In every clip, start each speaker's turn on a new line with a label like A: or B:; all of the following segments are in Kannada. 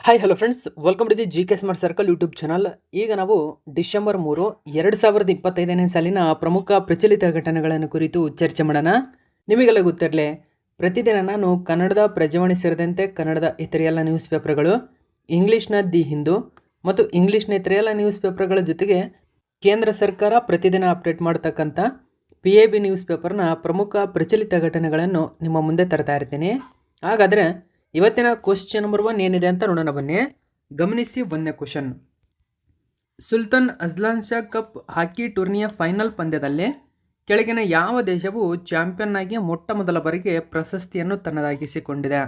A: Hi hello friends, welcome to the G K smart circle YouTube channel. ಈಗ ನಾವು ಡಿಸೆಂಬರ್ 3, 2025ನೇ ಸಾಲಿನ ಪ್ರಮುಖ ಪ್ರಚಲಿತ ಘಟನೆಗಳನ್ನು ಕುರಿತು ಚರ್ಚೆ ಮಾಡೋಣ. ನಿಮಗೆಲ್ಲ ಗೊತ್ತಿರಲಿ, ಪ್ರತಿದಿನ ನಾನು ಕನ್ನಡದ ಪ್ರಜಾವಾಣಿ ಸೇರಿದಂತೆ ಕನ್ನಡದ ಇತರ ಎಲ್ಲ ನ್ಯೂಸ್ ಪೇಪರ್ಗಳು, ಇಂಗ್ಲೀಷ್ನ ದಿ ಹಿಂದೂ ಮತ್ತು ಇಂಗ್ಲೀಷ್ನ ಇತರ ಎಲ್ಲ ನ್ಯೂಸ್ ಪೇಪರ್ಗಳ ಜೊತೆಗೆ ಕೇಂದ್ರ ಸರ್ಕಾರ ಪ್ರತಿದಿನ ಅಪ್ಡೇಟ್ ಮಾಡ್ತಕ್ಕಂಥ PIB ನ್ಯೂಸ್ ಪೇಪರ್ನ ಪ್ರಮುಖ ಪ್ರಚಲಿತ ಘಟನೆಗಳನ್ನು ನಿಮ್ಮ ಮುಂದೆ ತರ್ತಾ ಇರ್ತೀನಿ. ಹಾಗಾದರೆ ಇವತ್ತಿನ ಕ್ವಶ್ಚನ್ ನಂಬರ್ 1 ಏನಿದೆ ಅಂತ ನೋಡೋಣ ಬನ್ನಿ. ಗಮನಿಸಿ. 1ನೇ question. Sultan Azlan Shah cup hockey ಟೂರ್ನಿಯ ಫೈನಲ್ ಪಂದ್ಯದಲ್ಲಿ ಕೆಳಗಿನ ಯಾವ ದೇಶವು ಚಾಂಪಿಯನ್ ಆಗಿ ಮೊಟ್ಟ ಮೊದಲ ಬಾರಿಗೆ ಪ್ರಶಸ್ತಿಯನ್ನು ತನ್ನದಾಗಿಸಿಕೊಂಡಿದೆ?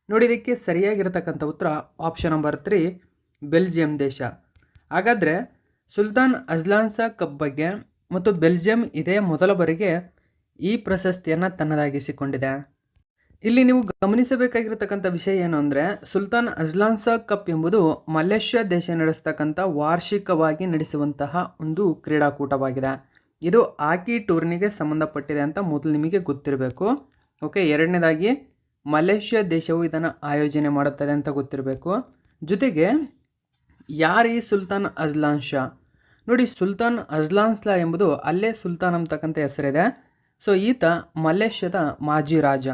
A: ನೋಡಿ, ಇದಕ್ಕೆ ಸರಿಯಾಗಿರತಕ್ಕಂಥ ಉತ್ತರ ಆಪ್ಷನ್ ನಂಬರ್ 3, ಬೆಲ್ಜಿಯಂ ದೇಶ. ಹಾಗಾದರೆ ಸುಲ್ತಾನ್ ಅಜ್ಲಾನ್ ಶಾ ಕಪ್ ಬಗ್ಗೆ ಮತ್ತು ಬೆಲ್ಜಿಯಂ ಇದೇ ಮೊದಲ ಬಾರಿಗೆ ಈ ಪ್ರಶಸ್ತಿಯನ್ನು ತನ್ನದಾಗಿಸಿಕೊಂಡಿದೆ. ಇಲ್ಲಿ ನೀವು ಗಮನಿಸಬೇಕಾಗಿರತಕ್ಕಂಥ ವಿಷಯ ಏನು ಅಂದರೆ, ಸುಲ್ತಾನ್ ಅಜ್ಲಾನ್ ಶಾ ಕಪ್ ಎಂಬುದು ಮಲೇಷ್ಯಾ ದೇಶ ನಡೆಸ್ತಕ್ಕಂಥ ವಾರ್ಷಿಕವಾಗಿ ನಡೆಸುವಂತಹ ಒಂದು ಕ್ರೀಡಾಕೂಟವಾಗಿದೆ. ಇದು ಹಾಕಿ ಟೂರ್ನಿಗೆ ಸಂಬಂಧಪಟ್ಟಿದೆ ಅಂತ ಮೊದಲು ನಿಮಗೆ ಗೊತ್ತಿರಬೇಕು. ಓಕೆ. ಎರಡನೇದಾಗಿ ಮಲೇಷ್ಯಾ ದೇಶವು ಇದನ್ನು ಆಯೋಜನೆ ಮಾಡುತ್ತದೆ ಅಂತ ಗೊತ್ತಿರಬೇಕು. ಜೊತೆಗೆ ಯಾರು ಈ ಸುಲ್ತಾನ್ ಅಜ್ಲಾನ್ ಶಾ? ನೋಡಿ, ಸುಲ್ತಾನ್ ಅಜ್ಲಾನ್ ಶಾ ಎಂಬುದು ಅಲ್ಲೇ ಸುಲ್ತಾನ್ ಅಂತಕ್ಕಂಥ ಹೆಸರಿದೆ. ಸೊ ಈತ ಮಲೇಷ್ಯಾದ ಮಾಜಿ ರಾಜ.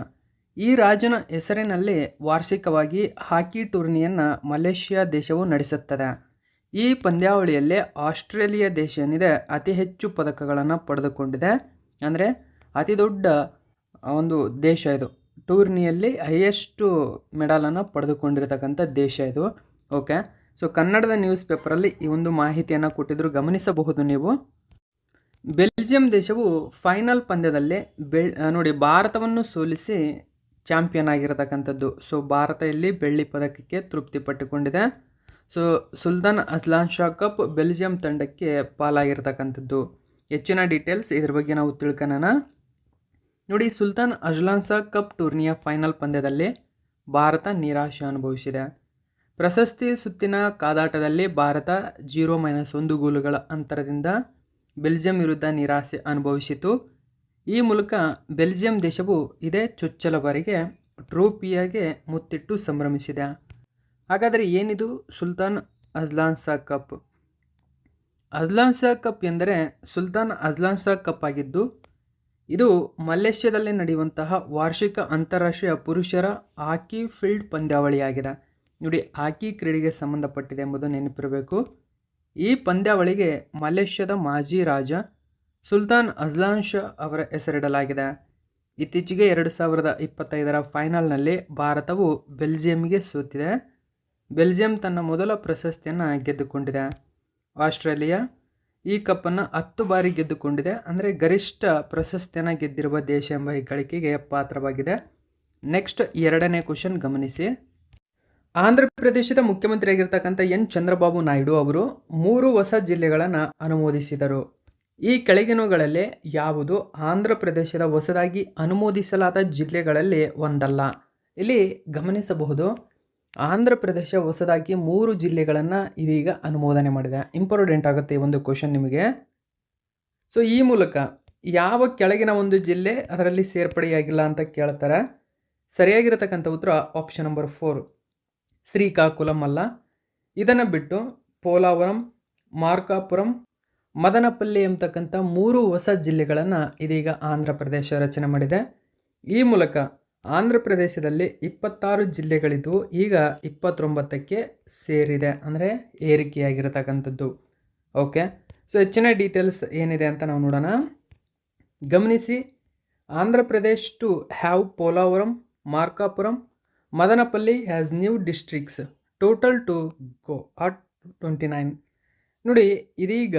A: ಈ ರಾಜನ ಹೆಸರಿನಲ್ಲಿ ವಾರ್ಷಿಕವಾಗಿ ಹಾಕಿ ಟೂರ್ನಿಯನ್ನು ಮಲೇಷ್ಯಾ ದೇಶವು ನಡೆಸುತ್ತದೆ. ಈ ಪಂದ್ಯಾವಳಿಯಲ್ಲಿ ಆಸ್ಟ್ರೇಲಿಯಾ ದೇಶ ಏನಿದೆ ಅತಿ ಹೆಚ್ಚು ಪದಕಗಳನ್ನು ಪಡೆದುಕೊಂಡಿದೆ. ಅಂದರೆ ಅತಿ ದೊಡ್ಡ ಒಂದು ದೇಶ ಇದು. ಟೂರ್ನಿಯಲ್ಲಿ ಹೈಯೆಸ್ಟು ಮೆಡಲನ್ನು ಪಡೆದುಕೊಂಡಿರತಕ್ಕಂಥ ದೇಶ ಇದು. ಓಕೆ. ಸೊ ಕನ್ನಡದ ನ್ಯೂಸ್ ಪೇಪರಲ್ಲಿ ಈ ಒಂದು ಮಾಹಿತಿಯನ್ನು ಕೊಟ್ಟಿದ್ರು, ಗಮನಿಸಬಹುದು ನೀವು. ಬೆಲ್ಜಿಯಂ ದೇಶವು ಫೈನಲ್ ಪಂದ್ಯದಲ್ಲಿ ನೋಡಿ ಭಾರತವನ್ನು ಸೋಲಿಸಿ ಚಾಂಪಿಯನ್ ಆಗಿರತಕ್ಕಂಥದ್ದು. ಸೊ ಭಾರತ ಇಲ್ಲಿ ಬೆಳ್ಳಿ ಪದಕಕ್ಕೆ ತೃಪ್ತಿಪಟ್ಟುಕೊಂಡಿದೆ. So Sultan Azlan Shah Cup Belgium ತಂಡಕ್ಕೆ ಪಾಲಾಗಿರ್ತಕ್ಕಂಥದ್ದು. ಹೆಚ್ಚಿನ ಡೀಟೇಲ್ಸ್ ಇದ್ರ ಬಗ್ಗೆ ನಾವು ತಿಳ್ಕೊಳ್ಳೋಣ. ನೋಡಿ, ಸುಲ್ತಾನ್ ಅಜ್ಲಾನ್ ಶಾ ಕಪ್ ಟೂರ್ನಿಯ ಫೈನಲ್ ಪಂದ್ಯದಲ್ಲಿ ಭಾರತ ನಿರಾಶೆ ಅನುಭವಿಸಿದೆ. ಪ್ರಶಸ್ತಿ ಸುತ್ತಿನ ಕಾದಾಟದಲ್ಲಿ ಭಾರತ 0-1 ಗೋಲುಗಳ ಅಂತರದಿಂದ ಬೆಲ್ಜಿಯಂ ವಿರುದ್ಧ ನಿರಾಸೆ ಅನುಭವಿಸಿತು. ಈ ಮೂಲಕ ಬೆಲ್ಜಿಯಂ ದೇಶವು ಇದೇ ಚೊಚ್ಚಲ ಬಾರಿಗೆ ಟ್ರೋಫಿಯಾಗೆ ಮುತ್ತಿಟ್ಟು ಸಂಭ್ರಮಿಸಿದೆ. ಹಾಗಾದರೆ ಏನಿದು Sultan Azlan Shah cup? Ajlan Shah cup ಎಂದರೆ ಸುಲ್ತಾನ್ ಅಜ್ಲಾನ್ ಶಾ ಕಪ್ ಆಗಿದ್ದು, ಇದು ಮಲೇಷ್ಯಾದಲ್ಲಿ ನಡೆಯುವಂತಹ ವಾರ್ಷಿಕ ಅಂತಾರಾಷ್ಟ್ರೀಯ ಪುರುಷರ ಹಾಕಿ ಫೀಲ್ಡ್ ಪಂದ್ಯಾವಳಿಯಾಗಿದೆ. ನೋಡಿ, ಹಾಕಿ ಕ್ರೀಡೆಗೆ ಸಂಬಂಧಪಟ್ಟಿದೆ ಎಂಬುದು ನೆನಪಿರಬೇಕು. ಈ ಪಂದ್ಯಾವಳಿಗೆ ಮಲೇಷ್ಯಾದ ಮಾಜಿ ರಾಜ ಸುಲ್ತಾನ್ ಅಜ್ಲಾನ್ ಶಾ ಅವರ ಹೆಸರಿಡಲಾಗಿದೆ. ಇತ್ತೀಚೆಗೆ 2025ರ ಫೈನಲ್ನಲ್ಲಿ ಭಾರತವು ಬೆಲ್ಜಿಯಂಗೆ ಸೋತಿದೆ. ಬೆಲ್ಜಿಯಂ ತನ್ನ ಮೊದಲ ಪ್ರಶಸ್ತಿಯನ್ನು ಗೆದ್ದುಕೊಂಡಿದೆ. ಆಸ್ಟ್ರೇಲಿಯಾ ಈ ಕಪ್ಪನ್ನು 10 ಬಾರಿ ಗೆದ್ದುಕೊಂಡಿದೆ. ಅಂದರೆ ಗರಿಷ್ಠ ಪ್ರಶಸ್ತಿಯನ್ನು ಗೆದ್ದಿರುವ ದೇಶ ಎಂಬ ಹೆಗ್ಗಳಿಕೆಗೆ ಪಾತ್ರವಾಗಿದೆ. ನೆಕ್ಸ್ಟ್ 2ನೇ ಕ್ವಶನ್ ಗಮನಿಸಿ. ಆಂಧ್ರ ಪ್ರದೇಶದ ಮುಖ್ಯಮಂತ್ರಿಯಾಗಿರ್ತಕ್ಕಂಥ ಎನ್ ಚಂದ್ರಬಾಬು ನಾಯ್ಡು ಅವರು 3 ಹೊಸ ಜಿಲ್ಲೆಗಳನ್ನು ಅನುಮೋದಿಸಿದರು. ಈ ಕೆಳಗಿನವುಗಳಲ್ಲಿ ಯಾವುದು ಆಂಧ್ರ ಪ್ರದೇಶದ ಹೊಸದಾಗಿ ಅನುಮೋದಿಸಲಾದ ಜಿಲ್ಲೆಗಳಲ್ಲಿ ಒಂದಲ್ಲ? ಇಲ್ಲಿ ಗಮನಿಸಬಹುದು, ಆಂಧ್ರ ಪ್ರದೇಶ ಹೊಸದಾಗಿ 3 ಜಿಲ್ಲೆಗಳನ್ನು ಇದೀಗ ಅನುಮೋದನೆ ಮಾಡಿದೆ. ಇಂಪಾರ್ಟೆಂಟ್ ಆಗುತ್ತೆ ಈ ಒಂದು ಕ್ವಶನ್ ನಿಮಗೆ. ಸೊ ಈ ಮೂಲಕ ಯಾವ ಕೆಳಗಿನ ಒಂದು ಜಿಲ್ಲೆ ಅದರಲ್ಲಿ ಸೇರ್ಪಡೆಯಾಗಿಲ್ಲ ಅಂತ ಕೇಳ್ತಾರೆ. ಸರಿಯಾಗಿರತಕ್ಕಂಥ ಉತ್ತರ ಆಪ್ಷನ್ ನಂಬರ್ 4, ಶ್ರೀಕಾಕುಲಂ ಅಲ್ಲ. ಇದನ್ನು ಬಿಟ್ಟು ಪೋಲಾವರಂ, ಮಾರ್ಕಾಪುರಂ, ಮದನಪಲ್ಲಿ ಎಂಬತಕ್ಕಂಥ 3 ಹೊಸ ಜಿಲ್ಲೆಗಳನ್ನು ಇದೀಗ ಆಂಧ್ರ ಪ್ರದೇಶ ರಚನೆ ಮಾಡಿದೆ. ಈ ಮೂಲಕ ಆಂಧ್ರ ಪ್ರದೇಶದಲ್ಲಿ 26 ಜಿಲ್ಲೆಗಳಿದ್ದು ಈಗ 29ಕ್ಕೆ ಸೇರಿದೆ, ಅಂದರೆ ಏರಿಕೆಯಾಗಿರತಕ್ಕಂಥದ್ದು. ಓಕೆ. ಸೊ ಹೆಚ್ಚಿನ ಡೀಟೇಲ್ಸ್ ಏನಿದೆ ಅಂತ ನಾವು ನೋಡೋಣ. ಗಮನಿಸಿ. Andhra Pradesh to have Polavaram, Markapuram, Madanapalle has new districts, total to go at 29. ನೋಡಿ, ಇದೀಗ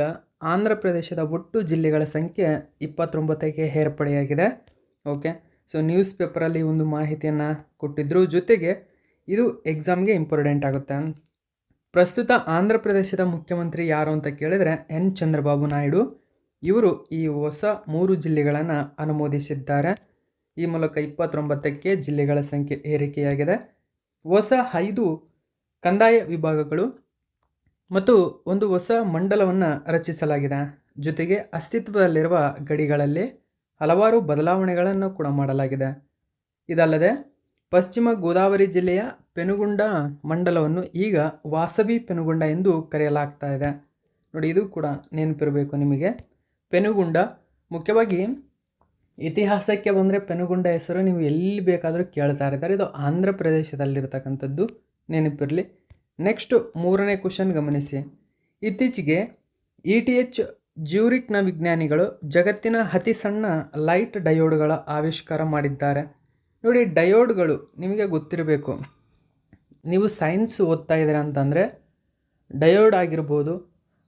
A: ಆಂಧ್ರ ಪ್ರದೇಶದ ಒಟ್ಟು ಜಿಲ್ಲೆಗಳ ಸಂಖ್ಯೆ 29ಕ್ಕೆ ಏರ್ಪಡೆಯಾಗಿದೆ. ಓಕೆ. ಸೊ ನ್ಯೂಸ್ ಪೇಪರಲ್ಲಿ ಒಂದು ಮಾಹಿತಿಯನ್ನು ಕೊಟ್ಟಿದ್ದರು. ಜೊತೆಗೆ ಇದು ಎಕ್ಸಾಮ್ಗೆ ಇಂಪಾರ್ಟೆಂಟ್ ಆಗುತ್ತೆ. ಪ್ರಸ್ತುತ ಆಂಧ್ರ ಪ್ರದೇಶದ ಮುಖ್ಯಮಂತ್ರಿ ಯಾರು ಅಂತ ಕೇಳಿದರೆ ಎನ್ ಚಂದ್ರಬಾಬು ನಾಯ್ಡು. ಇವರು ಈ ಹೊಸ 3 ಜಿಲ್ಲೆಗಳನ್ನು ಅನುಮೋದಿಸಿದ್ದಾರೆ. ಈ ಮೂಲಕ 29ಕ್ಕೆ ಜಿಲ್ಲೆಗಳ ಸಂಖ್ಯೆ ಏರಿಕೆಯಾಗಿದೆ. ಹೊಸ 5 ಕಂದಾಯ ವಿಭಾಗಗಳು ಮತ್ತು ಒಂದು ಹೊಸ ಮಂಡಲವನ್ನು ರಚಿಸಲಾಗಿದೆ. ಜೊತೆಗೆ ಅಸ್ತಿತ್ವದಲ್ಲಿರುವ ಗಡಿಗಳಲ್ಲಿ ಹಲವಾರು ಬದಲಾವಣೆಗಳನ್ನು ಕೂಡ ಮಾಡಲಾಗಿದೆ. ಇದಲ್ಲದೆ ಪಶ್ಚಿಮ ಗೋದಾವರಿ ಜಿಲ್ಲೆಯ ಪೆನುಗೊಂಡ ಮಂಡಲವನ್ನು ಈಗ ವಾಸವಿ ಪೆನುಗೊಂಡ ಎಂದು ಕರೆಯಲಾಗ್ತಾ ಇದೆ. ನೋಡಿ, ಇದು ಕೂಡ ನೆನಪಿರಬೇಕು ನಿಮಗೆ. ಪೆನುಗೊಂಡ ಮುಖ್ಯವಾಗಿ ಇತಿಹಾಸಕ್ಕೆ ಬಂದರೆ ಪೆನುಗೊಂಡ ಹೆಸರು ನೀವು ಎಲ್ಲಿ ಬೇಕಾದರೂ ಕೇಳ್ತಾ ಇರ್ತಾರೆ. ಇದು ಆಂಧ್ರ ಪ್ರದೇಶದಲ್ಲಿರ್ತಕ್ಕಂಥದ್ದು, ನೆನಪಿರಲಿ. ನೆಕ್ಸ್ಟು 3ನೇ ಕ್ವಶನ್ ಗಮನಿಸಿ. ಇತ್ತೀಚೆಗೆ ETH ಜ್ಯೂರಿಕ್ನ ವಿಜ್ಞಾನಿಗಳು ಜಗತ್ತಿನ ಅತಿ ಸಣ್ಣ ಲೈಟ್ ಡಯೋಡ್ಗಳ ಆವಿಷ್ಕಾರ ಮಾಡಿದ್ದಾರೆ. ನೋಡಿ, ಡಯೋಡ್ಗಳು ನಿಮಗೆ ಗೊತ್ತಿರಬೇಕು. ನೀವು ಸೈನ್ಸ್ ಓದ್ತಾ ಇದ್ದೀರಾ ಅಂತಂದರೆ ಡಯೋಡ್ ಆಗಿರ್ಬೋದು,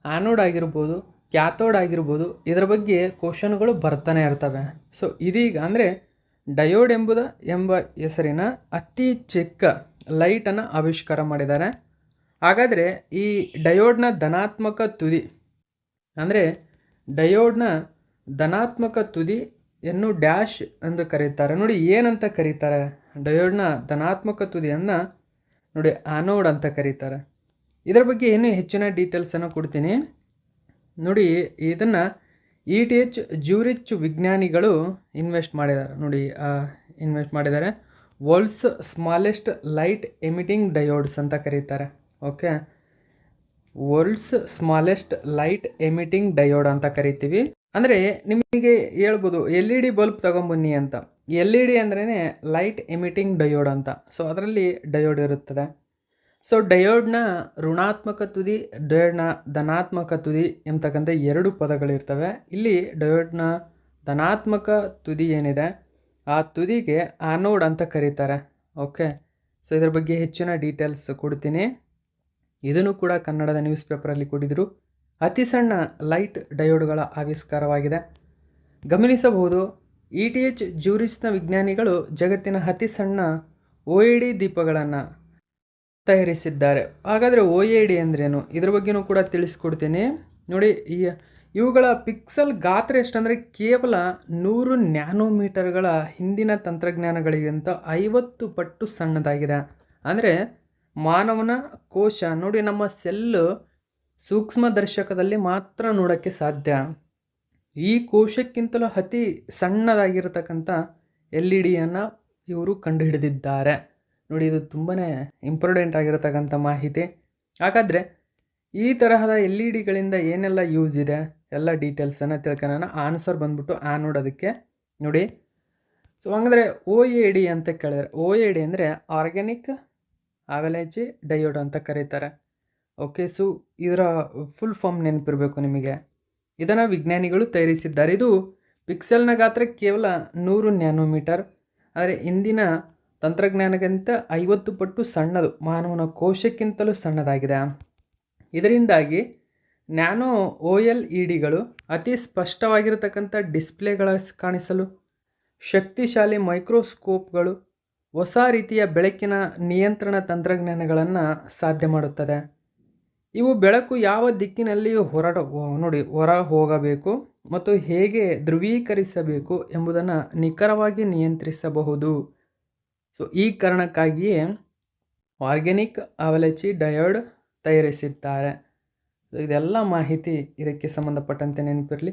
A: ಆ್ಯನೋಡ್ ಆಗಿರ್ಬೋದು, ಕ್ಯಾಥೋಡ್ ಆಗಿರ್ಬೋದು, ಇದರ ಬಗ್ಗೆ ಕ್ವಶನ್ಗಳು ಬರ್ತಾನೆ ಇರ್ತವೆ. ಸೊ ಇದೀಗ ಅಂದರೆ ಡಯೋಡ್ ಎಂಬ ಹೆಸರಿನ ಅತಿ ಚಿಕ್ಕ ಲೈಟನ್ನು ಆವಿಷ್ಕಾರ ಮಾಡಿದ್ದಾರೆ. ಹಾಗಾದರೆ ಈ ಡಯೋಡ್ನ ಧನಾತ್ಮಕ ತುದಿ ಅಂದರೆ ಡಯೋಡ್ನ ಧನಾತ್ಮಕ ತುದಿಯನ್ನು ಡ್ಯಾಶ್ ಎಂದು ಕರೀತಾರೆ. ನೋಡಿ, ಏನಂತ ಕರೀತಾರೆ? ಡಯೋಡ್ನ ಧನಾತ್ಮಕ ತುದಿಯನ್ನು ನೋಡಿ ಆ್ಯನೋಡ್ ಅಂತ ಕರೀತಾರೆ. ಇದರ ಬಗ್ಗೆ ಇನ್ನೂ ಹೆಚ್ಚಿನ ಡೀಟೇಲ್ಸನ್ನು ಕೊಡ್ತೀನಿ. ನೋಡಿ, ಇದನ್ನು ETH ಜ್ಯೂರಿಚ್ ವಿಜ್ಞಾನಿಗಳು ಇನ್ವೆಸ್ಟ್ ಮಾಡಿದ್ದಾರೆ. World's smallest light emitting diodes ಅಂತ ಕರೀತಾರೆ. Okay, world's smallest light emitting diode ಅಂತ ಕರಿತೀವಿ. ಅಂದರೆ ನಿಮಗೆ ಹೇಳ್ಬೋದು LED ಬಲ್ಬ್ ತೊಗೊಂಬನ್ನಿ ಅಂತ. LED ಅಂದ್ರೇ ಲೈಟ್ ಎಮಿಟಿಂಗ್ ಡಯೋಡ್ ಅಂತ. ಸೊ ಅದರಲ್ಲಿ ಡಯೋಡ್ ಇರುತ್ತದೆ. ಸೊ ಡಯೋಡ್ನ ಋಣಾತ್ಮಕ ತುದಿ, ಡಯೋಡ್ನ ಧನಾತ್ಮಕ ತುದಿ ಎಂಬತಕ್ಕಂಥ 2 ಪದಗಳಿರ್ತವೆ. ಇಲ್ಲಿ ಡಯೋಡ್ನ ಧನಾತ್ಮಕ ತುದಿ ಏನಿದೆ ಆ ತುದಿಗೆ ಆ್ಯನೋಡ್ ಅಂತ ಕರೀತಾರೆ. ಓಕೆ, ಸೊ ಇದರ ಬಗ್ಗೆ ಹೆಚ್ಚಿನ ಡೀಟೇಲ್ಸ್ ಕೊಡ್ತೀನಿ. ಇದನ್ನು ಕೂಡ ಕನ್ನಡದ ನ್ಯೂಸ್ ಪೇಪರಲ್ಲಿ ಕೊಟ್ಟಿದ್ದರು. ಅತಿ ಸಣ್ಣ ಲೈಟ್ ಡಯೋಡ್ಗಳ ಆವಿಷ್ಕಾರವಾಗಿದೆ. ಗಮನಿಸಬಹುದು, ETH ಜ್ಯೂರಿಚ್ನ ವಿಜ್ಞಾನಿಗಳು ಜಗತ್ತಿನ ಅತಿ ಸಣ್ಣ OLED ದೀಪಗಳನ್ನು ತಯಾರಿಸಿದ್ದಾರೆ. ಹಾಗಾದರೆ OLED ಅಂದ್ರೇನು, ಇದ್ರ ಬಗ್ಗೆನೂ ಕೂಡ ತಿಳಿಸ್ಕೊಡ್ತೀನಿ. ನೋಡಿ, ಇವುಗಳ ಪಿಕ್ಸೆಲ್ ಗಾತ್ರ ಎಷ್ಟಂದರೆ ಕೇವಲ 100 ನ್ಯಾನೋಮೀಟರ್ಗಳ ಹಿಂದಿನ ತಂತ್ರಜ್ಞಾನಗಳಿಗಿಂತ 50 ಪಟ್ಟು ಸಣ್ಣದಾಗಿದೆ. ಅಂದರೆ ಮಾನವನ ಕೋಶ ನೋಡಿ, ನಮ್ಮ ಸೆಲ್ಲು ಸೂಕ್ಷ್ಮದರ್ಶಕದಲ್ಲಿ ಮಾತ್ರ ನೋಡೋಕ್ಕೆ ಸಾಧ್ಯ. ಈ ಕೋಶಕ್ಕಿಂತಲೂ ಅತಿ ಸಣ್ಣದಾಗಿರತಕ್ಕಂಥ LED ಇವರು ಕಂಡುಹಿಡಿದಿದ್ದಾರೆ. ನೋಡಿ, ಇದು ತುಂಬಾ ಇಂಪಾರ್ಟೆಂಟ್ ಆಗಿರತಕ್ಕಂಥ ಮಾಹಿತಿ. ಹಾಗಾದರೆ ಈ ತರಹದ LED ಏನೆಲ್ಲ ಯೂಸ್ ಇದೆ ಎಲ್ಲ ಡೀಟೇಲ್ಸನ್ನು ತಿಳ್ಕೊಳ್ಳೋಣ. ಆನ್ಸರ್ ಬಂದ್ಬಿಟ್ಟು ಆ್ಯನೋಡ್ ಅದಕ್ಕೆ. ನೋಡಿ, ಸೊ ಹಂಗಂದರೆ OLED ಅಂತ ಕೇಳಿದ್ರೆ, OLED ಅಂದರೆ ಆರ್ಗ್ಯಾನಿಕ್ ಅವಲೇಜ್ ಡಯೋಡ್ ಅಂತ ಕರೀತಾರೆ. ಓಕೆ, ಸೊ ಇದರ ಫುಲ್ ಫಾರ್ಮ್ ನೆನಪಿರಬೇಕು ನಿಮಗೆ. ಇದನ್ನು ವಿಜ್ಞಾನಿಗಳು ತಯಾರಿಸಿದ್ದಾರೆ. ಇದು ಪಿಕ್ಸೆಲ್ನ ಗಾತ್ರ ಕೇವಲ 100 ನ್ಯಾನೋಮೀಟರ್. ಆದರೆ ಇಂದಿನ ತಂತ್ರಜ್ಞಾನಕ್ಕಿಂತ 50 ಪಟ್ಟು ಸಣ್ಣದು, ಮಾನವನ ಕೋಶಕ್ಕಿಂತಲೂ ಸಣ್ಣದಾಗಿದೆ. ಇದರಿಂದಾಗಿ ನ್ಯಾನೋ OLEDಗಳು ಅತಿ ಸ್ಪಷ್ಟವಾಗಿರತಕ್ಕಂಥ ಡಿಸ್ಪ್ಲೇಗಳ ಕಾಣಿಸಲು, ಶಕ್ತಿಶಾಲಿ ಮೈಕ್ರೋಸ್ಕೋಪ್ಗಳು, ಹೊಸ ರೀತಿಯ ಬೆಳಕಿನ ನಿಯಂತ್ರಣ ತಂತ್ರಜ್ಞಾನಗಳನ್ನು ಸಾಧ್ಯ ಮಾಡುತ್ತದೆ. ಇವು ಬೆಳಕು ಯಾವ ದಿಕ್ಕಿನಲ್ಲಿ ಹೊರ ಹೋಗಬೇಕು ಮತ್ತು ಹೇಗೆ ಧ್ರುವೀಕರಿಸಬೇಕು ಎಂಬುದನ್ನು ನಿಖರವಾಗಿ ನಿಯಂತ್ರಿಸಬಹುದು. ಸೊ ಈ ಕಾರಣಕ್ಕಾಗಿಯೇ ಆರ್ಗ್ಯಾನಿಕ್ ಅವಲೇಜ್ ಡಯೋಡ್ ತಯಾರಿಸಿದ್ದಾರೆ. ಸೊ ಇದೆಲ್ಲ ಮಾಹಿತಿ ಇದಕ್ಕೆ ಸಂಬಂಧಪಟ್ಟಂತೆ ನೆನಪಿರಲಿ.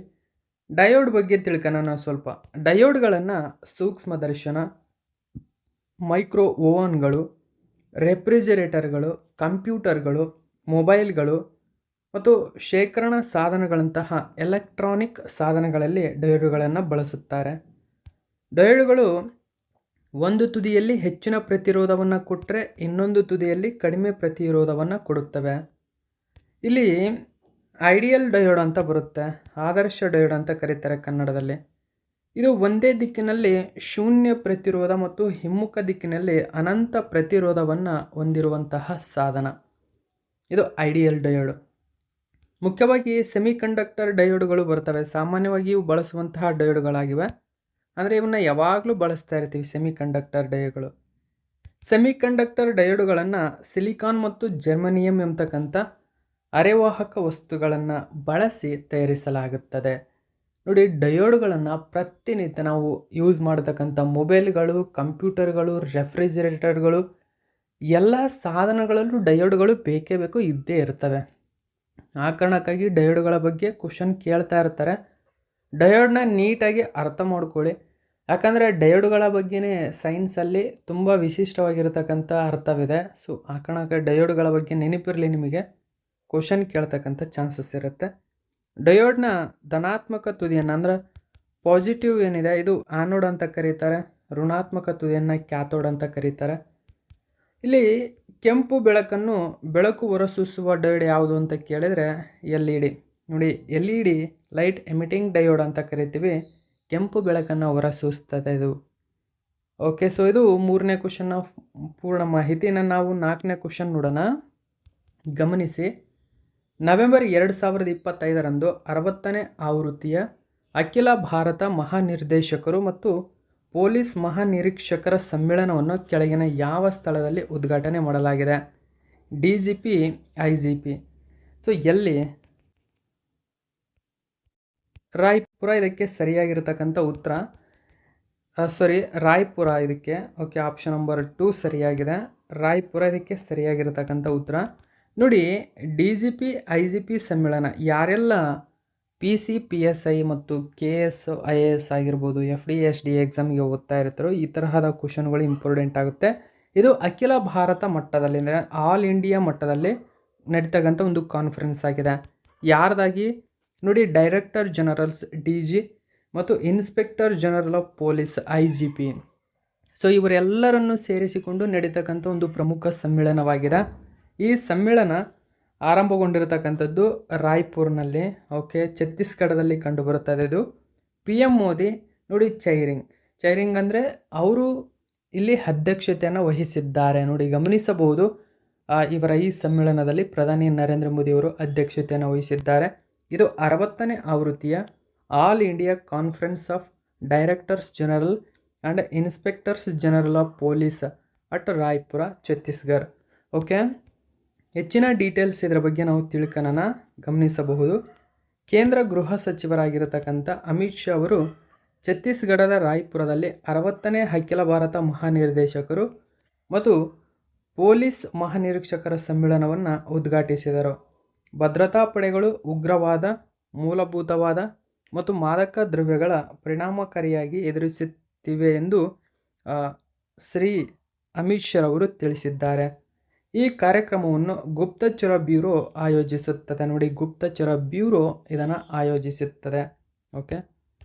A: ಡಯೋಡ್ ಬಗ್ಗೆ ತಿಳ್ಕೊಳ್ಳೋಣ ಸ್ವಲ್ಪ. ಡಯೋಡ್ಗಳನ್ನು ಸೂಕ್ಷ್ಮದರ್ಶನ, ಮೈಕ್ರೋ ಓವನ್ಗಳು, ರೆಫ್ರಿಜರೇಟರ್ಗಳು, ಕಂಪ್ಯೂಟರ್ಗಳು, ಮೊಬೈಲ್ಗಳು ಮತ್ತು ಶೇಖರಣಾ ಸಾಧನಗಳಂತಹ ಎಲೆಕ್ಟ್ರಾನಿಕ್ ಸಾಧನಗಳಲ್ಲಿ ಡಯೋಡ್ಗಳನ್ನು ಬಳಸುತ್ತಾರೆ. ಡಯೋಡ್ಗಳು ಒಂದು ತುದಿಯಲ್ಲಿ ಹೆಚ್ಚಿನ ಪ್ರತಿರೋಧವನ್ನು ಕೊಟ್ಟರೆ ಇನ್ನೊಂದು ತುದಿಯಲ್ಲಿ ಕಡಿಮೆ ಪ್ರತಿರೋಧವನ್ನು ಕೊಡುತ್ತವೆ. ಇಲ್ಲಿ ಐಡಿಯಲ್ ಡಯೋಡ್ ಅಂತ ಬರುತ್ತೆ, ಆದರ್ಶ ಡಯೋಡ್ ಅಂತ ಕರೀತಾರೆ ಕನ್ನಡದಲ್ಲಿ. ಇದು ಒಂದೇ ದಿಕ್ಕಿನಲ್ಲಿ ಶೂನ್ಯ ಪ್ರತಿರೋಧ ಮತ್ತು ಹಿಮ್ಮುಖ ದಿಕ್ಕಿನಲ್ಲಿ ಅನಂತ ಪ್ರತಿರೋಧವನ್ನು ಹೊಂದಿರುವಂತಹ ಸಾಧನ. ಇದು ಐಡಿಯಲ್ ಡಯೋಡ್. ಮುಖ್ಯವಾಗಿ ಸೆಮಿಕಂಡಕ್ಟರ್ ಡಯೋಡ್ಗಳು ಬರ್ತವೆ. ಸಾಮಾನ್ಯವಾಗಿ ಇವು ಬಳಸುವಂತಹ ಡಯೋಡ್ಗಳಾಗಿವೆ. ಅಂದರೆ ಇವನ್ನ ಯಾವಾಗಲೂ ಬಳಸ್ತಾ ಇರ್ತೀವಿ ಸೆಮಿಕಂಡಕ್ಟರ್ ಡಯೋಡ್ಗಳು. ಸೆಮಿಕಂಡಕ್ಟರ್ ಡಯೋಡ್ಗಳನ್ನು ಸಿಲಿಕಾನ್ ಮತ್ತು ಜರ್ಮನಿಯಂ ಎಂಬತಕ್ಕಂಥ ಅರೆವಾಹಕ ವಸ್ತುಗಳನ್ನು ಬಳಸಿ ತಯಾರಿಸಲಾಗುತ್ತದೆ. ನೋಡಿ, ಡಯೋಡ್ಗಳನ್ನು ಪ್ರತಿನಿತ್ಯ ನಾವು ಯೂಸ್ ಮಾಡತಕ್ಕಂಥ ಮೊಬೈಲ್ಗಳು, ಕಂಪ್ಯೂಟರ್ಗಳು, ರೆಫ್ರಿಜರೇಟರ್ಗಳು ಎಲ್ಲ ಸಾಧನಗಳಲ್ಲೂ ಡಯೋಡ್ಗಳು ಬೇಕೇ ಬೇಕು, ಇದ್ದೇ ಇರ್ತವೆ. ಆ ಕಾರಣಕ್ಕಾಗಿ ಡಯೋಡ್ಗಳ ಬಗ್ಗೆ ಕ್ವಶನ್ ಕೇಳ್ತಾ ಇರ್ತಾರೆ. ಡಯೋಡ್ನ ನೀಟಾಗಿ ಅರ್ಥ ಮಾಡ್ಕೊಳ್ಳಿ. ಯಾಕಂದರೆ ಡಯೋಡ್ಗಳ ಬಗ್ಗೆನೇ ಸೈನ್ಸಲ್ಲಿ ತುಂಬ ವಿಶಿಷ್ಟವಾಗಿರತಕ್ಕಂಥ ಅರ್ಥವಿದೆ. ಸೊ ಆ ಕಾರಣಕ್ಕೆ ಡಯೋಡ್ಗಳ ಬಗ್ಗೆ ನೆನಪಿರಲಿ ನಿಮಗೆ, ಕ್ವಶನ್ ಕೇಳ್ತಕ್ಕಂಥ ಚಾನ್ಸಸ್ ಇರುತ್ತೆ. ಡಯೋಡ್ನ ಧನಾತ್ಮಕ ತುದಿಯನ್ನು ಅಂದರೆ ಪಾಸಿಟಿವ್ ಏನಿದೆ ಇದು ಆ್ಯನೋಡ್ ಅಂತ ಕರೀತಾರೆ, ಋಣಾತ್ಮಕ ತುದಿಯನ್ನು ಕ್ಯಾಥೋಡ್ ಅಂತ ಕರೀತಾರೆ. ಇಲ್ಲಿ ಕೆಂಪು ಬೆಳಕು ಹೊರಸೂಸುವ ಡಯೋಡ್ ಯಾವುದು ಅಂತ ಕೇಳಿದರೆ LED. ನೋಡಿ LED ಲೈಟ್ ಎಮಿಟಿಂಗ್ ಡಯೋಡ್ ಅಂತ ಕರಿತೀವಿ, ಕೆಂಪು ಬೆಳಕನ್ನು ಹೊರಸೂಸ್ತದೆ ಇದು. ಓಕೆ, ಸೊ ಇದು 3ನೇ ಕ್ವಶನ್ನ ಪೂರ್ಣ ಮಾಹಿತಿ. ನಾವು 4ನೇ ಕ್ವಶನ್ ನೋಡೋಣ. ಗಮನಿಸಿ, ನವೆಂಬರ್ 2025ರಂದು 60ನೇ ಆವೃತ್ತಿಯ ಅಖಿಲ ಭಾರತ ಮಹಾನಿರ್ದೇಶಕರು ಮತ್ತು ಪೊಲೀಸ್ ಮಹಾನಿರೀಕ್ಷಕರ ಸಮ್ಮೇಳನವನ್ನು ಕೆಳಗಿನ ಯಾವ ಸ್ಥಳದಲ್ಲಿ ಉದ್ಘಾಟನೆ ಮಾಡಲಾಗಿದೆ? DGP, IGP. ಸೊ ಎಲ್ಲಿ? ರಾಯ್ಪುರ ಇದಕ್ಕೆ ಸರಿಯಾಗಿರ್ತಕ್ಕಂಥ ಉತ್ತರ. ರಾಯ್ಪುರ ಇದಕ್ಕೆ. ಓಕೆ, ಆಪ್ಷನ್ ನಂಬರ್ 2 ಸರಿಯಾಗಿದೆ. ರಾಯ್ಪುರ ಇದಕ್ಕೆ ಸರಿಯಾಗಿರ್ತಕ್ಕಂಥ ಉತ್ತರ. ನೋಡಿ, DGP, IGP ಸಮ್ಮೇಳನ ಯಾರೆಲ್ಲ PC, PSI ಮತ್ತು KS, IAS ಆಗಿರ್ಬೋದು, FD, SD ಎಕ್ಸಾಮ್ಗೆ ಓದ್ತಾ ಇರ್ತಾರೋ ಈ ತರಹದ ಕ್ವಶನ್ಗಳು ಇಂಪಾರ್ಟೆಂಟ್ ಆಗುತ್ತೆ. ಇದು ಅಖಿಲ ಭಾರತ ಮಟ್ಟದಲ್ಲಿ ಅಂದರೆ ಆಲ್ ಇಂಡಿಯಾ ಮಟ್ಟದಲ್ಲಿ ನಡೀತಕ್ಕಂಥ ಒಂದು ಕಾನ್ಫರೆನ್ಸ್ ಆಗಿದೆ. ಯಾರ್ದಾಗಿ? ನೋಡಿ, ಡೈರೆಕ್ಟರ್ ಜನರಲ್ಸ್ DG ಮತ್ತು inspector general of police IGP. So ಇವರೆಲ್ಲರನ್ನು ಸೇರಿಸಿಕೊಂಡು ನಡೀತಕ್ಕಂಥ ಒಂದು ಪ್ರಮುಖ ಸಮ್ಮೇಳನವಾಗಿದೆ. ಈ ಸಮ್ಮೇಳನ ಆರಂಭಗೊಂಡಿರತಕ್ಕಂಥದ್ದು ರಾಯ್ಪುರ್ನಲ್ಲಿ. ಓಕೆ, ಛತ್ತೀಸ್ಗಢದಲ್ಲಿ ಕಂಡುಬರುತ್ತದೆ ಇದು. PM ಮೋದಿ ನೋಡಿ ಚೈರಿಂಗ್ ಅಂದರೆ ಅವರು ಇಲ್ಲಿ ಅಧ್ಯಕ್ಷತೆಯನ್ನು ವಹಿಸಿದ್ದಾರೆ. ನೋಡಿ ಗಮನಿಸಬಹುದು, ಇವರ ಈ ಸಮ್ಮೇಳನದಲ್ಲಿ ಪ್ರಧಾನಿ ನರೇಂದ್ರ ಮೋದಿಯವರು ಅಧ್ಯಕ್ಷತೆಯನ್ನು ವಹಿಸಿದ್ದಾರೆ. ಇದು 60ನೇ ಆವೃತ್ತಿಯ all India conference of directors general and inspectors general of police at Raipur, Chhattisgarh. Okay, ಹೆಚ್ಚಿನ ಡೀಟೇಲ್ಸ್ ಇದರ ಬಗ್ಗೆ ನಾವು ತಿಳ್ಕೊಳ್ಳೋಣ. ಗಮನಿಸಬಹುದು, ಕೇಂದ್ರ ಗೃಹ ಸಚಿವರಾಗಿರತಕ್ಕಂಥ ಅಮಿತ್ ಶಾ ಅವರು ಛತ್ತೀಸ್ಗಢದ ರಾಯ್ಪುರದಲ್ಲಿ 60ನೇ ಅಖಿಲ ಭಾರತ ಮಹಾನಿರ್ದೇಶಕರು ಮತ್ತು ಪೊಲೀಸ್ ಮಹಾನಿರೀಕ್ಷಕರ ಸಮ್ಮೇಳನವನ್ನು ಉದ್ಘಾಟಿಸಿದರು. ಭದ್ರತಾ ಪಡೆಗಳು ಉಗ್ರವಾದ, ಮೂಲಭೂತವಾದ ಮತ್ತು ಮಾದಕ ದ್ರವ್ಯಗಳ ಪರಿಣಾಮಕಾರಿಯಾಗಿ ಎದುರಿಸುತ್ತಿವೆ ಎಂದು ಶ್ರೀ ಅಮಿತ್ ಶಾ ಅವರು ತಿಳಿಸಿದ್ದಾರೆ. ಈ ಕಾರ್ಯಕ್ರಮವನ್ನು ಗುಪ್ತಚರ ಬ್ಯೂರೋ ಆಯೋಜಿಸುತ್ತದೆ. ನೋಡಿ, ಗುಪ್ತಚರ ಬ್ಯೂರೋ ಇದನ್ನು ಆಯೋಜಿಸುತ್ತದೆ. ಓಕೆ,